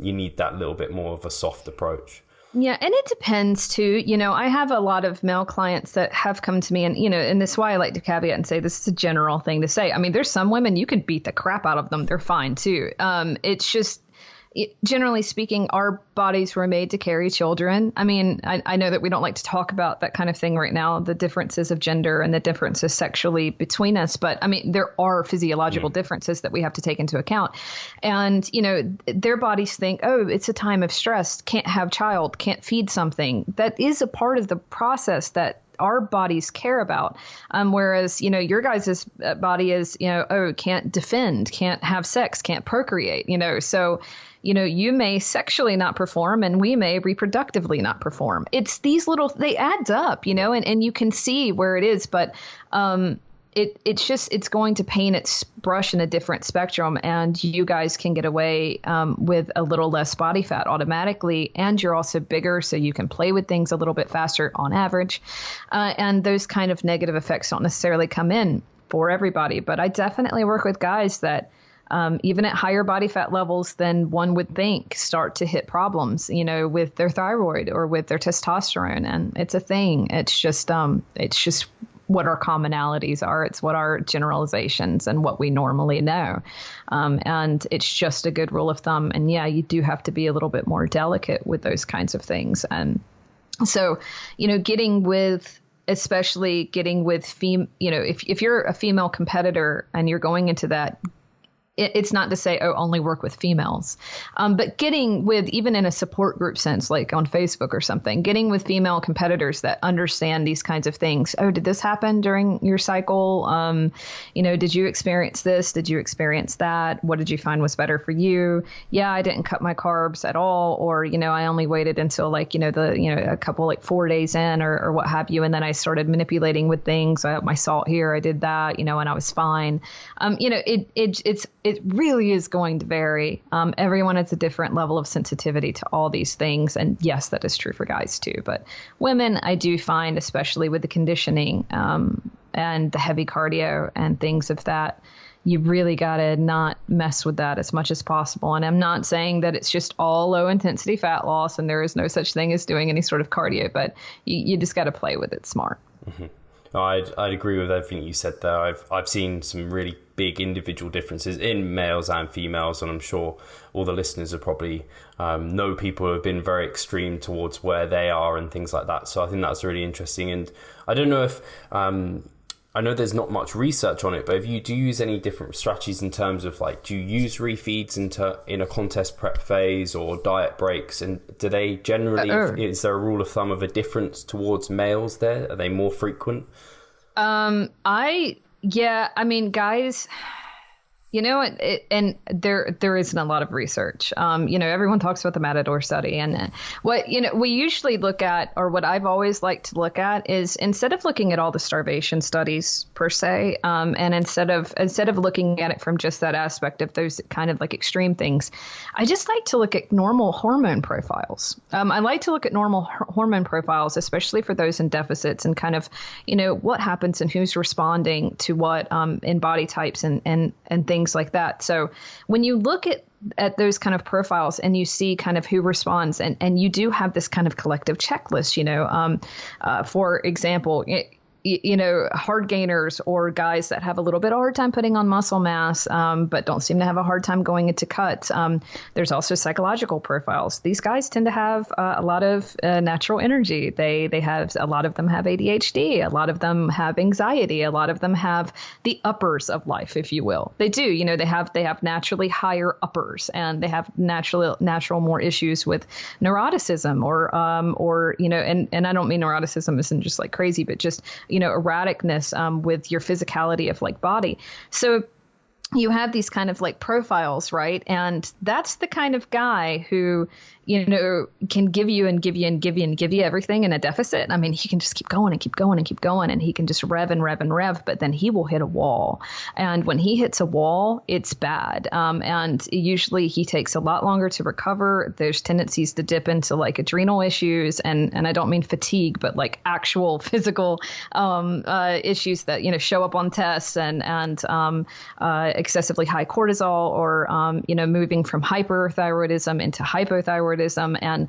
you need that little bit more of a soft approach. Yeah. And it depends too. I have a lot of male clients that have come to me, and, and this is why I like to caveat and say this is a general thing to say. I mean, there's some women you can beat the crap out of them. They're fine too. It's just, generally speaking, our bodies were made to carry children. I mean, I know that we don't like to talk about that kind of thing right now, the differences of gender and the differences sexually between us. But I mean, there are physiological differences that we have to take into account. And, their bodies think, oh, it's a time of stress, can't have child, can't feed something. That is a part of the process that our bodies care about. Whereas, you know, your guys' body is, you know, oh, can't defend, can't have sex, can't procreate, you know. So, you know, you may sexually not perform and we may reproductively not perform. It's these little, they add up, you know, and you can see where it is. But it's going to paint its brush in a different spectrum, and you guys can get away with a little less body fat automatically, and you're also bigger, so you can play with things a little bit faster on average, and those kind of negative effects don't necessarily come in for everybody. But I definitely work with guys that even at higher body fat levels than one would think, start to hit problems, you know, with their thyroid or with their testosterone, and it's a thing. It's just what our commonalities are. It's what our generalizations and what we normally know. And it's just a good rule of thumb. And yeah, you do have to be a little bit more delicate with those kinds of things. And so, you know, especially getting with you know, if you're a female competitor and you're going into that, it's not to say, oh, only work with females, but getting with, even in a support group sense, like on Facebook or something, getting with female competitors that understand these kinds of things. Oh, did this happen during your cycle? You know, did you experience this? Did you experience that? What did you find was better for you? Yeah, I didn't cut my carbs at all. Or, you know, I only waited until like, you know, a couple, like 4 days in or what have you. And then I started manipulating with things. I upped my salt here. I did that, you know, and I was fine. You know, it really is going to vary. Everyone has a different level of sensitivity to all these things. And yes, that is true for guys too. But women, I do find, especially with the conditioning and the heavy cardio and things of that, you really got to not mess with that as much as possible. And I'm not saying that it's just all low intensity fat loss and there is no such thing as doing any sort of cardio, but you just got to play with it smart. Mm-hmm. I'd agree with everything you said there. I've seen some really big individual differences in males and females, and I'm sure all the listeners are probably know people who have been very extreme towards where they are and things like that. So I think that's really interesting. And I don't know if I know there's not much research on it, but do you use any different strategies in terms of, like, do you use refeeds in a contest prep phase or diet breaks? And do they generally, is there a rule of thumb of a difference towards males there? Are they more frequent? I mean, guys, you know, and there isn't a lot of research. You know, everyone talks about the Matador study, and what, you know, we usually look at, or what I've always liked to look at, is instead of looking at all the starvation studies per se, and instead of looking at it from just that aspect of those kind of like extreme things, I just like to look at normal hormone profiles. I like to look at normal hormone profiles, especially for those in deficits, and kind of, you know, what happens and who's responding to what in body types and things like that. So when you look at those kind of profiles and you see kind of who responds, and you do have this kind of collective checklist, you know, for example, you know, hard gainers or guys that have a little bit of hard time putting on muscle mass, but don't seem to have a hard time going into cuts. There's also psychological profiles. These guys tend to have a lot of natural energy. They have, a lot of them have ADHD. A lot of them have anxiety. A lot of them have the uppers of life, if you will. They do, you know, they have naturally higher uppers, and they have natural more issues with neuroticism or, you know, and I don't mean neuroticism isn't just like crazy, but just, you know, erraticness with your physicality of like body. So you have these kind of like profiles, right? And that's the kind of guy who, you know, can give you and give you and give you and give you everything in a deficit. I mean, he can just keep going and keep going and keep going, and he can just rev and rev and rev, but then he will hit a wall. And when he hits a wall, it's bad. And usually he takes a lot longer to recover. There's tendencies to dip into like adrenal issues, and I don't mean fatigue, but like actual physical issues that, you know, show up on tests, and excessively high cortisol, or, you know, moving from hyperthyroidism into hypothyroidism. And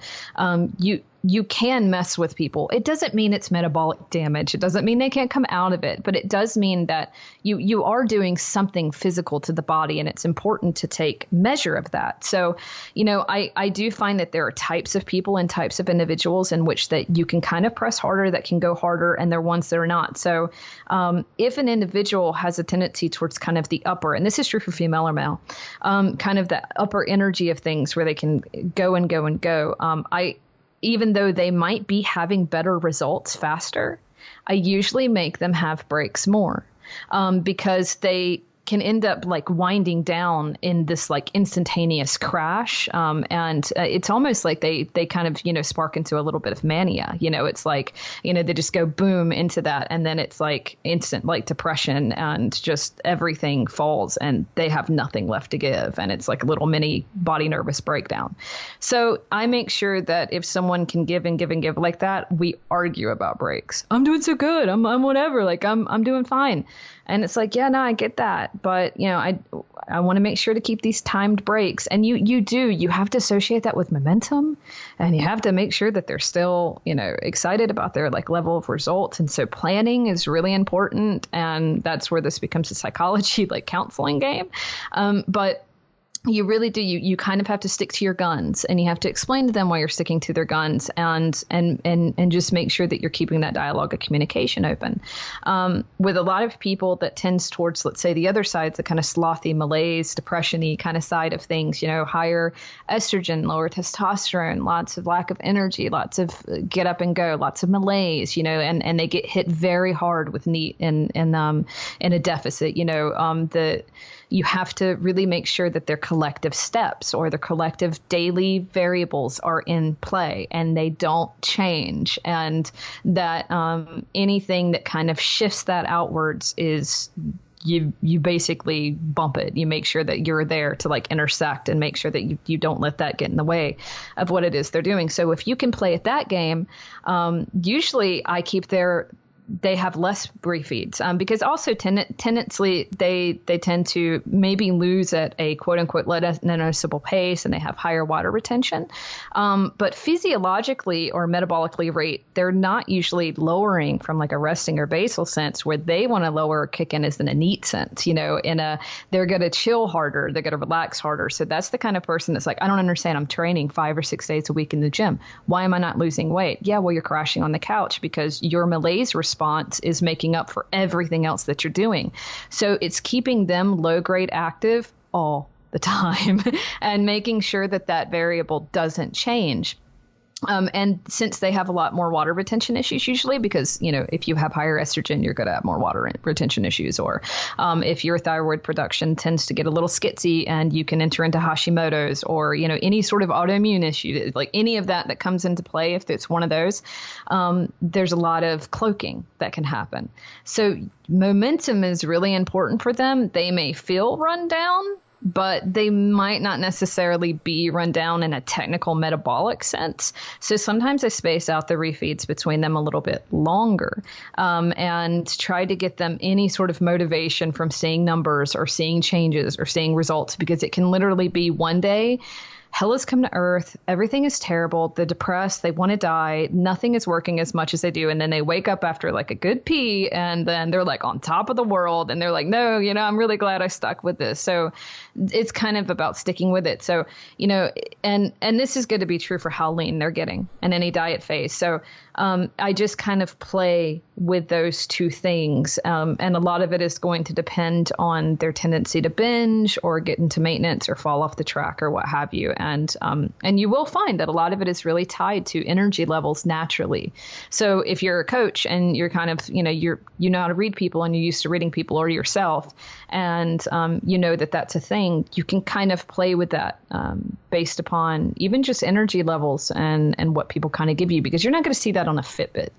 you can mess with people. It doesn't mean it's metabolic damage. It doesn't mean they can't come out of it, but it does mean that you are doing something physical to the body, and it's important to take measure of that. So, you know, I do find that there are types of people and types of individuals in which that you can kind of press harder, that can go harder, and there are ones that are not. So if an individual has a tendency towards kind of the upper, and this is true for female or male, kind of the upper energy of things where they can go and go and go, even though they might be having better results faster, I usually make them have breaks more, because they can end up like winding down in this like instantaneous crash. And it's almost like they kind of, spark into a little bit of mania. It's like, they just go boom into that. And then it's like instant like depression and just everything falls and they have nothing left to give. And it's like a little mini body nervous breakdown. So I make sure that if someone can give and give and give like that, we argue about breaks. I'm doing so good. I'm whatever. Like I'm doing fine. And it's like, yeah, no, I get that. But, I want to make sure to keep these timed breaks. And you have to associate that with momentum, and you have to make sure that they're still, excited about their like level of results. And so planning is really important. And that's where this becomes a psychology, like counseling game. But you really do. You kind of have to stick to your guns, and you have to explain to them why you're sticking to their guns, and just make sure that you're keeping that dialogue of communication open. With a lot of people that tends towards, let's say, the other side, the kind of slothy, malaise, depression-y kind of side of things, higher estrogen, lower testosterone, lots of lack of energy, lots of get up and go, lots of malaise, and they get hit very hard with NEAT and in a deficit, you have to really make sure that their collective steps or their collective daily variables are in play and they don't change. And that anything that kind of shifts that outwards is you basically bump it. You make sure that you're there to like intersect and make sure that you don't let that get in the way of what it is they're doing. So if you can play at that game, usually I keep they have less refeeds, because also tendency they tend to maybe lose at a quote unquote less noticeable pace, and they have higher water retention. But physiologically or metabolically rate, they're not usually lowering from like a resting or basal sense. Where they want to lower or kick in is in a neat sense, they're going to chill harder, they're going to relax harder. So that's the kind of person that's like, I don't understand. I'm training 5 or 6 days a week in the gym. Why am I not losing weight? Yeah, well, you're crashing on the couch because your malaise response is making up for everything else that you're doing. So it's keeping them low grade active all the time and making sure that variable doesn't change. And since they have a lot more water retention issues usually, because, if you have higher estrogen, you're going to have more water retention issues. Or if your thyroid production tends to get a little skitsy and you can enter into Hashimoto's or, any sort of autoimmune issue, like any of that comes into play. If it's one of those, there's a lot of cloaking that can happen. So momentum is really important for them. They may feel run down, but they might not necessarily be run down in a technical metabolic sense. So sometimes I space out the refeeds between them a little bit longer, and try to get them any sort of motivation from seeing numbers or seeing changes or seeing results, because it can literally be one day hell has come to earth. Everything is terrible. They're depressed. They want to die. Nothing is working as much as they do. And then they wake up after like a good pee, and then they're like on top of the world. And they're like, no, I'm really glad I stuck with this. So it's kind of about sticking with it. So, and this is going to be true for how lean they're getting in any diet phase. So I just kind of play with those two things. And a lot of it is going to depend on their tendency to binge or get into maintenance or fall off the track or what have you. And you will find that a lot of it is really tied to energy levels naturally. So if you're a coach and you're kind of, you know how to read people and you're used to reading people or yourself, and that's a thing, you can kind of play with that based upon even just energy levels and what people kind of give you, because you're not going to see that on a Fitbit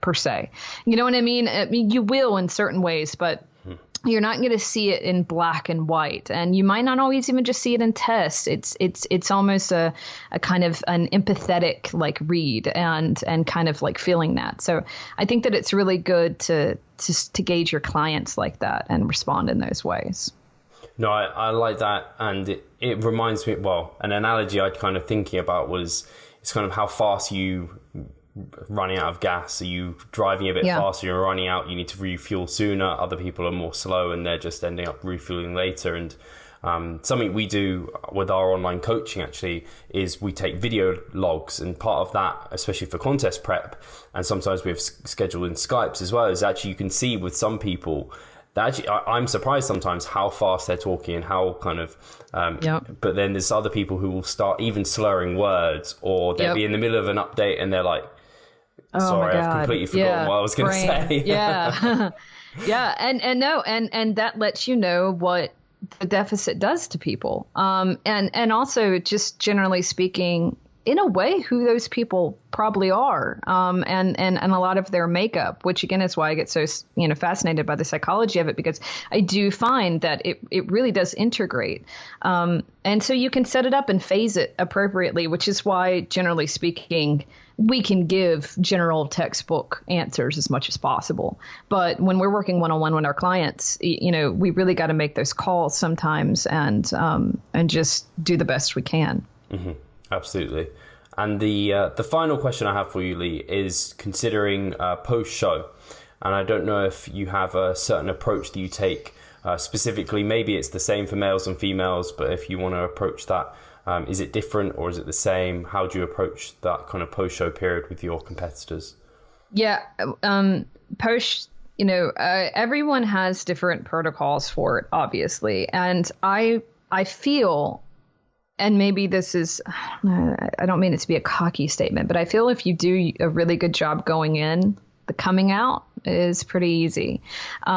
per se. You know what I mean? I mean, you will in certain ways, but you're not going to see it in black and white, and you might not always even just see it in tests. It's almost a kind of an empathetic like read and kind of like feeling that. So I think that it's really good to gauge your clients like that and respond in those ways. No, I like that, and it reminds me. Well, an analogy I'd kind of thinking about was it's kind of how fast you running out of gas. Are you driving a bit faster? You're running out. You need to refuel sooner. Other people are more slow, and they're just ending up refueling later. And something we do with our online coaching actually is we take video logs, and part of that, especially for contest prep, and sometimes we have scheduled in Skypes as well, is actually you can see with some people that actually I'm surprised sometimes how fast they're talking and how kind of but then there's other people who will start even slurring words, or they'll be in the middle of an update and they're like Oh my Sorry, I've God. completely forgotten what I was going to say. Yeah. Yeah. And that lets you know what the deficit does to people. And also just generally speaking, in a way, who those people probably are, and a lot of their makeup, which again is why I get so fascinated by the psychology of it, because I do find that it really does integrate, and so you can set it up and phase it appropriately, which is why, generally speaking, we can give general textbook answers as much as possible. But when we're working one-on-one with our clients, we really got to make those calls sometimes and just do the best we can. Mm-hmm. Absolutely. And the final question I have for you, Leigh, is considering post-show. And I don't know if you have a certain approach that you take specifically. Maybe it's the same for males and females, but if you want to approach that, is it different or is it the same? How do you approach that kind of post-show period with your competitors? Yeah. Post, everyone has different protocols for it, obviously. And I feel, and maybe this is, I don't mean it to be a cocky statement, but I feel if you do a really good job going in, the coming out is pretty easy. You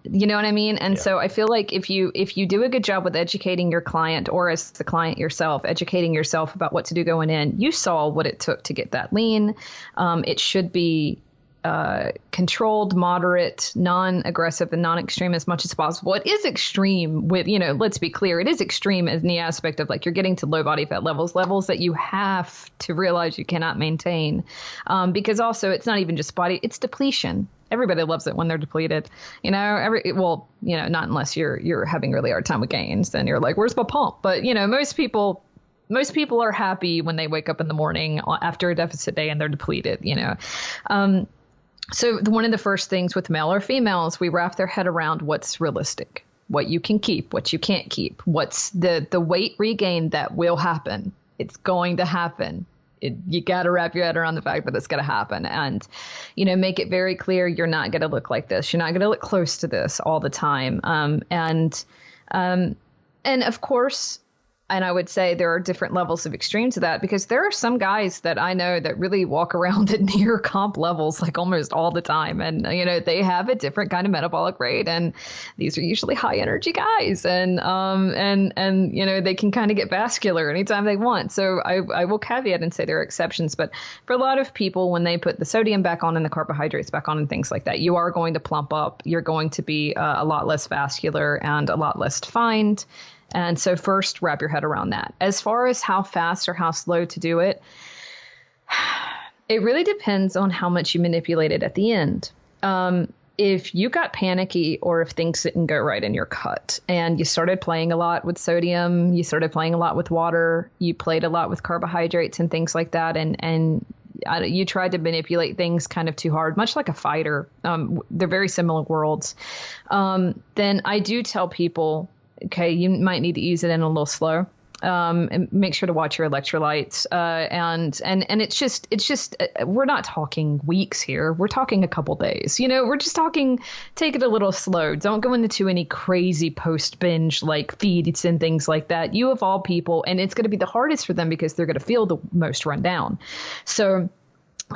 know what I mean? And so I feel like if you do a good job with educating your client, or as the client yourself, educating yourself about what to do going in, you saw what it took to get that lean. It should be controlled, moderate, non-aggressive, and non-extreme as much as possible. It is extreme with, let's be clear, it is extreme in the aspect of like you're getting to low body fat levels that you have to realize you cannot maintain. Because also it's not even just body, it's depletion. Everybody loves it when they're depleted, not unless you're having a really hard time with gains, then you're like, where's my pump? But, most people are happy when they wake up in the morning after a deficit day and they're depleted, So one of the first things with male or females, we wrap their head around what's realistic, what you can keep, what you can't keep, what's the weight regain that will happen. It's going to happen. You got to wrap your head around the fact that it's going to happen and, make it very clear you're not going to look like this. You're not going to look close to this all the time. And of course, and I would say there are different levels of extremes of that, because there are some guys that I know that really walk around at near comp levels like almost all the time. And, they have a different kind of metabolic rate. And these are usually high energy guys. And they can kind of get vascular anytime they want. So I will caveat and say there are exceptions. But for a lot of people, when they put the sodium back on and the carbohydrates back on and things like that, you are going to plump up. You're going to be a lot less vascular and a lot less defined. And so first, wrap your head around that. As far as how fast or how slow to do it, it really depends on how much you manipulate it at the end. If you got panicky or if things didn't go right in your cut and you started playing a lot with sodium, you started playing a lot with water, you played a lot with carbohydrates and things like that, and you tried to manipulate things kind of too hard, much like a fighter, they're very similar worlds, then I do tell people, okay, you might need to ease it in a little slow. And make sure to watch your electrolytes. And it's just we're not talking weeks here. We're talking a couple days. We're just talking, take it a little slow. Don't go into any crazy post binge like feeds and things like that. You of all people, and it's going to be the hardest for them because they're going to feel the most run down. So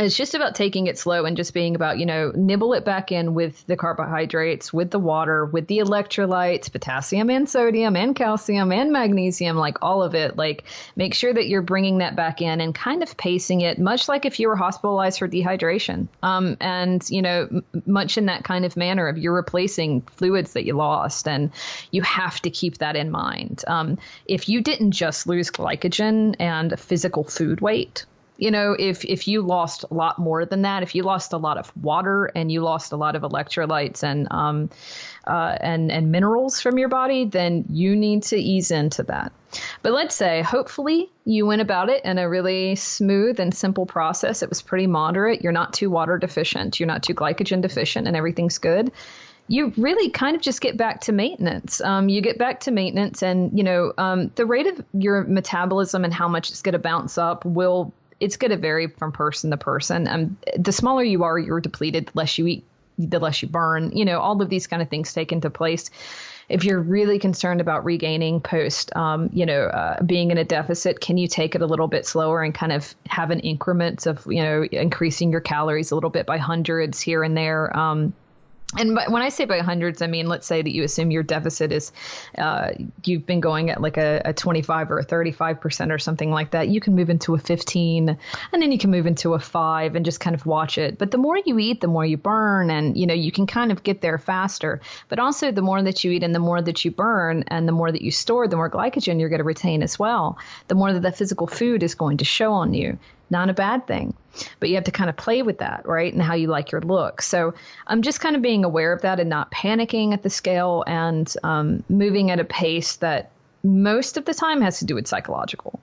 it's just about taking it slow and just being about, nibble it back in with the carbohydrates, with the water, with the electrolytes, potassium and sodium and calcium and magnesium, like all of it. Like make sure that you're bringing that back in and kind of pacing it, much like if you were hospitalized for dehydration. Much in that kind of manner of you're replacing fluids that you lost, and you have to keep that in mind. If you didn't just lose glycogen and physical food weight, if you lost a lot more than that, if you lost a lot of water and you lost a lot of electrolytes and minerals from your body, then you need to ease into that. But let's say, hopefully you went about it in a really smooth and simple process. It was pretty moderate. You're not too water deficient. You're not too glycogen deficient, and everything's good. You really kind of just get back to maintenance. You get back to maintenance, and, the rate of your metabolism and how much it's going to bounce up it's going to vary from person to person. The smaller you are, you're depleted, the less you eat, the less you burn, all of these kind of things take into place. if you're really concerned about regaining post, being in a deficit, can you take it a little bit slower and kind of have an increment of, increasing your calories a little bit by hundreds here and there? And when I say by hundreds, I mean, let's say that you assume your deficit is, you've been going at like a 25 or a 35% or something like that. You can move into a 15, and then you can move into a 5 and just kind of watch it. But the more you eat, the more you burn, and, you can kind of get there faster. But also the more that you eat and the more that you burn and the more that you store, the more glycogen you're going to retain as well. The more that the physical food is going to show on you. Not a bad thing, but you have to kind of play with that, right? And how you like your look. So I'm just kind of being aware of that and not panicking at the scale, and moving at a pace that most of the time has to do with psychological.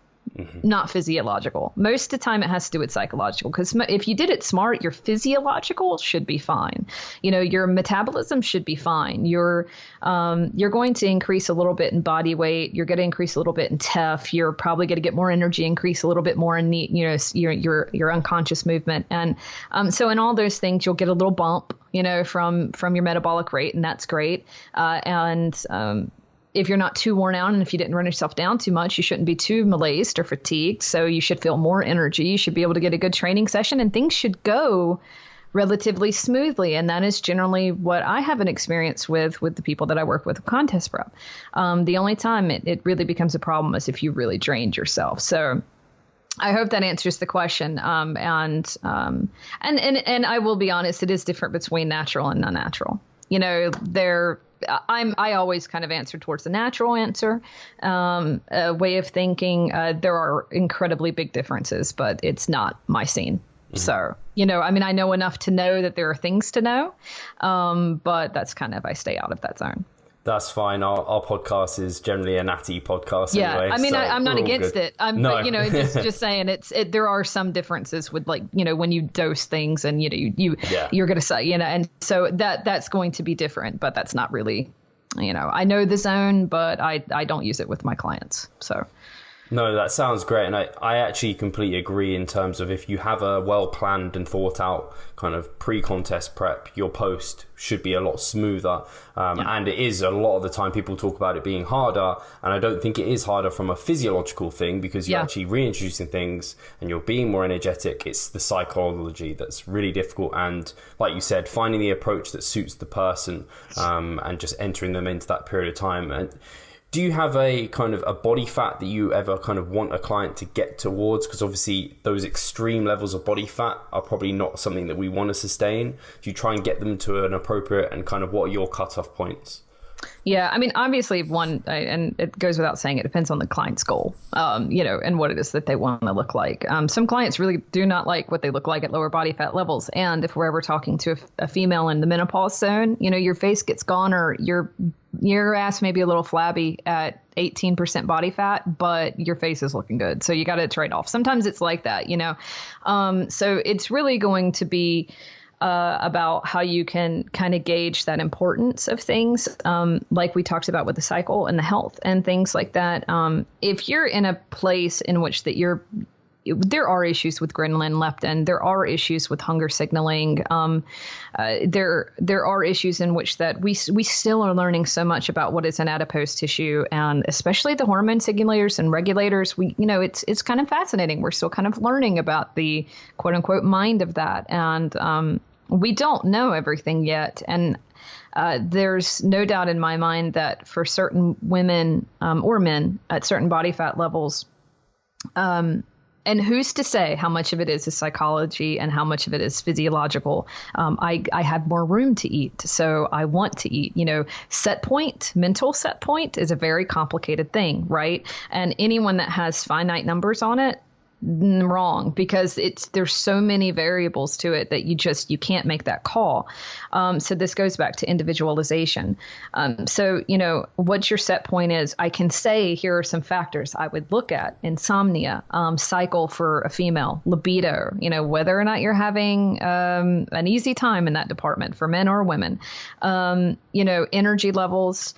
Not physiological. Most of the time it has to do with psychological, because if you did it smart, your physiological should be fine. Your metabolism should be fine. You're going to increase a little bit in body weight. You're going to increase a little bit in TEF. You're probably going to get more energy, increase a little bit more in your unconscious movement. And so in all those things, you'll get a little bump, from your metabolic rate, and that's great. If you're not too worn out and if you didn't run yourself down too much, you shouldn't be too malaised or fatigued. So you should feel more energy. You should be able to get a good training session, and things should go relatively smoothly. And that is generally what I have an experience with the people that I work with contest prep. The only time it really becomes a problem is if you really drained yourself. So I hope that answers the question. And I will be honest, it is different between natural and unnatural. I always kind of answer towards the natural answer, way of thinking. There are incredibly big differences, but it's not my scene. So, I know enough to know that there are things to know, but that's kind of, I stay out of that zone. That's fine. Our podcast is generally a natty podcast. Yeah, anyway, so I'm not against it. No. But, just saying there are some differences with, like, when you dose things and you're going to say, and so that's going to be different, but that's not really, I know the zone, but I don't use it with my clients. So. No, that sounds great. And I actually completely agree in terms of if you have a well-planned and thought-out kind of pre-contest prep, your post should be a lot smoother. And it is a lot of the time people talk about it being harder. And I don't think it is harder from a physiological thing, because you're actually reintroducing things and you're being more energetic. It's the psychology that's really difficult. And like you said, finding the approach that suits the person, and just entering them into that period of time. And do you have a kind of a body fat that you ever kind of want a client to get towards? Because obviously those extreme levels of body fat are probably not something that we want to sustain. Do you try and get them to an appropriate, and kind of what are your cutoff points? Yeah, obviously and it goes without saying, it depends on the client's goal, and what it is that they want to look like. Some clients really do not like what they look like at lower body fat levels. And if we're ever talking to a female in the menopause zone, your face gets gone, or your ass may be a little flabby at 18% body fat, but your face is looking good. So you got to trade off. Sometimes it's like that, so it's really going to be about how you can kind of gauge that importance of things, like we talked about with the cycle and the health and things like that. If you're in a place in which that there are issues with ghrelin, leptin. There are issues with hunger signaling. There are issues in which that we still are learning so much about what is an adipose tissue, and especially the hormone simulators and regulators. It's kind of fascinating. We're still kind of learning about the quote unquote mind of that, and we don't know everything yet. And there's no doubt in my mind that for certain women or men at certain body fat levels, and who's to say how much of it is psychology and how much of it is physiological? I have more room to eat, so I want to eat. Mental set point is a very complicated thing, right? And anyone that has finite numbers on it, wrong, because there's so many variables to it that you can't make that call. So this goes back to individualization. So what your set point is, I can say here are some factors I would look at: insomnia, cycle for a female, libido, whether or not you're having an easy time in that department for men or women, energy levels,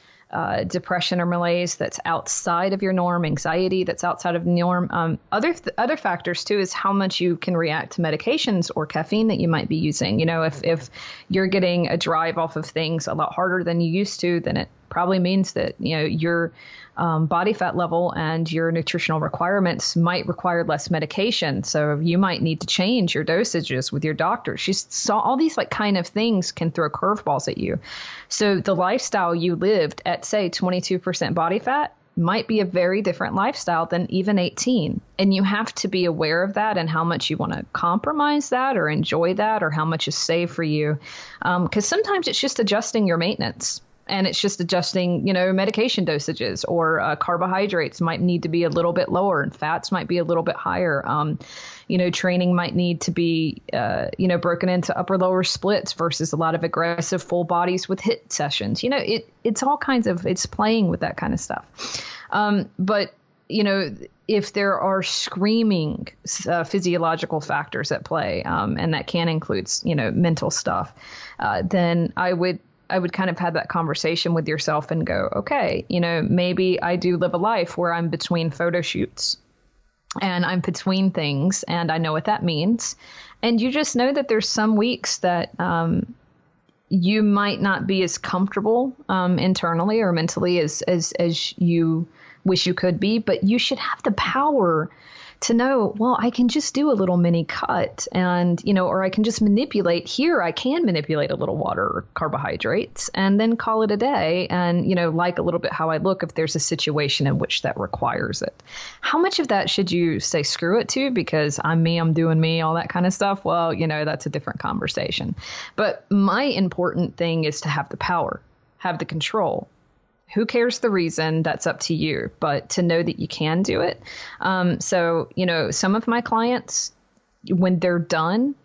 depression or malaise that's outside of your norm, anxiety that's outside of the norm. Other factors too is how much you can react to medications or caffeine that you might be using. If you're getting a drive off of things a lot harder than you used to, then it probably means that, your body fat level and your nutritional requirements might require less medication. So you might need to change your dosages with your doctor. She saw all these like kind of things can throw curveballs at you. So the lifestyle you lived at, say, 22% body fat might be a very different lifestyle than even 18. And you have to be aware of that and how much you want to compromise that or enjoy that or how much is safe for you. Because sometimes it's just adjusting your maintenance. And it's just adjusting, medication dosages, or carbohydrates might need to be a little bit lower and fats might be a little bit higher. Training might need to be, broken into upper lower splits versus a lot of aggressive full bodies with HIIT sessions. It's all kinds of, it's playing with that kind of stuff. But if there are screaming physiological factors at play, and that can include, mental stuff, then I would kind of have that conversation with yourself and go, okay, maybe I do live a life where I'm between photo shoots and I'm between things and I know what that means. And you just know that there's some weeks that you might not be as comfortable internally or mentally as you wish you could be, but you should have the power to know, well, I can just do a little mini cut and, or I can just manipulate here. I can manipulate a little water or carbohydrates and then call it a day and, like a little bit how I look if there's a situation in which that requires it. How much of that should you say screw it to because I'm me, I'm doing me, all that kind of stuff? Well, that's a different conversation. But my important thing is to have the power, have the control. Who cares the reason? That's up to you. But to know that you can do it. So, some of my clients, when they're done,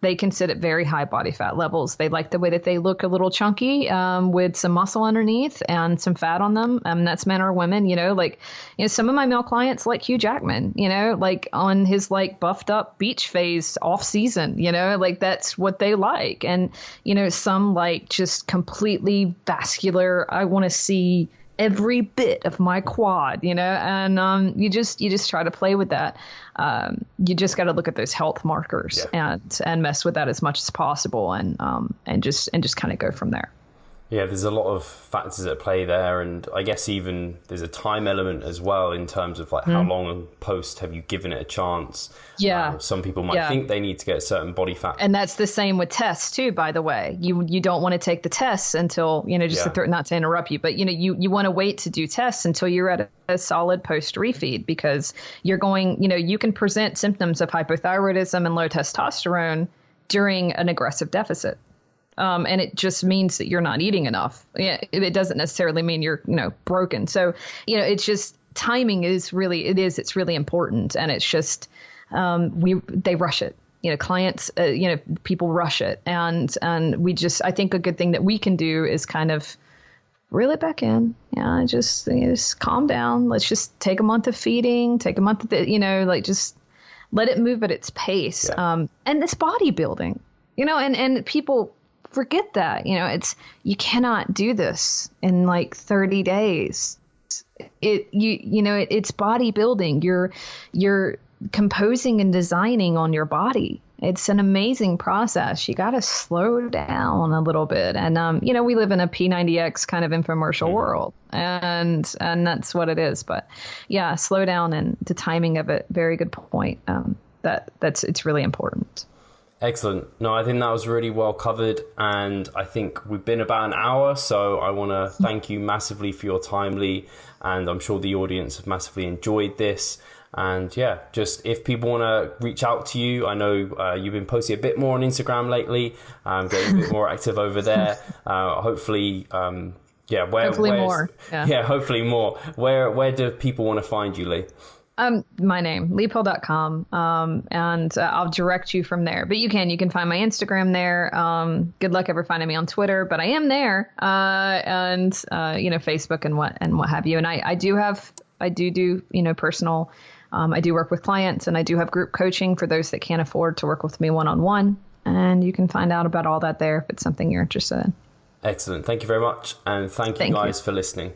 they can sit at very high body fat levels. They like the way that they look a little chunky with some muscle underneath and some fat on them. That's men or women, some of my male clients like Hugh Jackman, like on his like buffed up beach phase off season, that's what they like. And, some like just completely vascular. I want to see every bit of my quad, and you just try to play with that. You just got to look at those health markers and mess with that as much as possible and just kind of go from there. Yeah, there's a lot of factors at play there, and I guess even there's a time element as well in terms of like how long post have you given it a chance. Yeah. Some people might think they need to get a certain body fat. And that's the same with tests too, by the way. You don't want to take the tests until, not to interrupt you, but you want to wait to do tests until you're at a solid post refeed, because you're going, you can present symptoms of hypothyroidism and low testosterone during an aggressive deficit. And it just means that you're not eating enough. Yeah, it doesn't necessarily mean you're, broken. So, it's just timing it's really important. And it's just, they rush it, clients, people rush it. And I think a good thing that we can do is kind of reel it back in. Yeah. Just calm down. Let's just take a month of feeding, take a month of, just let it move at its pace. Yeah. And it's bodybuilding, and people forget that, you cannot do this in like 30 days. It's bodybuilding. You're composing and designing on your body. It's an amazing process. You got to slow down a little bit. And, we live in a P90X kind of infomercial world, and that's what it is. But yeah, slow down, and the timing of it. Very good point. It's really important. Excellent. No, I think that was really well covered, and I think we've been about an hour, so I want to thank you massively for your time, Leigh, and I'm sure the audience have massively enjoyed this. And yeah, just if people want to reach out to you, I know you've been posting a bit more on Instagram lately, getting a bit more active over there. Hopefully more. Yeah, hopefully more. Where do people want to find you, Leigh? My name, LeighPeele.com, and I'll direct you from there. But you can find my Instagram there. Good luck ever finding me on Twitter, but I am there, and Facebook and what have you. And I do personal. I do work with clients, and I do have group coaching for those that can't afford to work with me one-on-one. And you can find out about all that there if it's something you're interested in. Excellent. Thank you very much, and thank you guys for listening.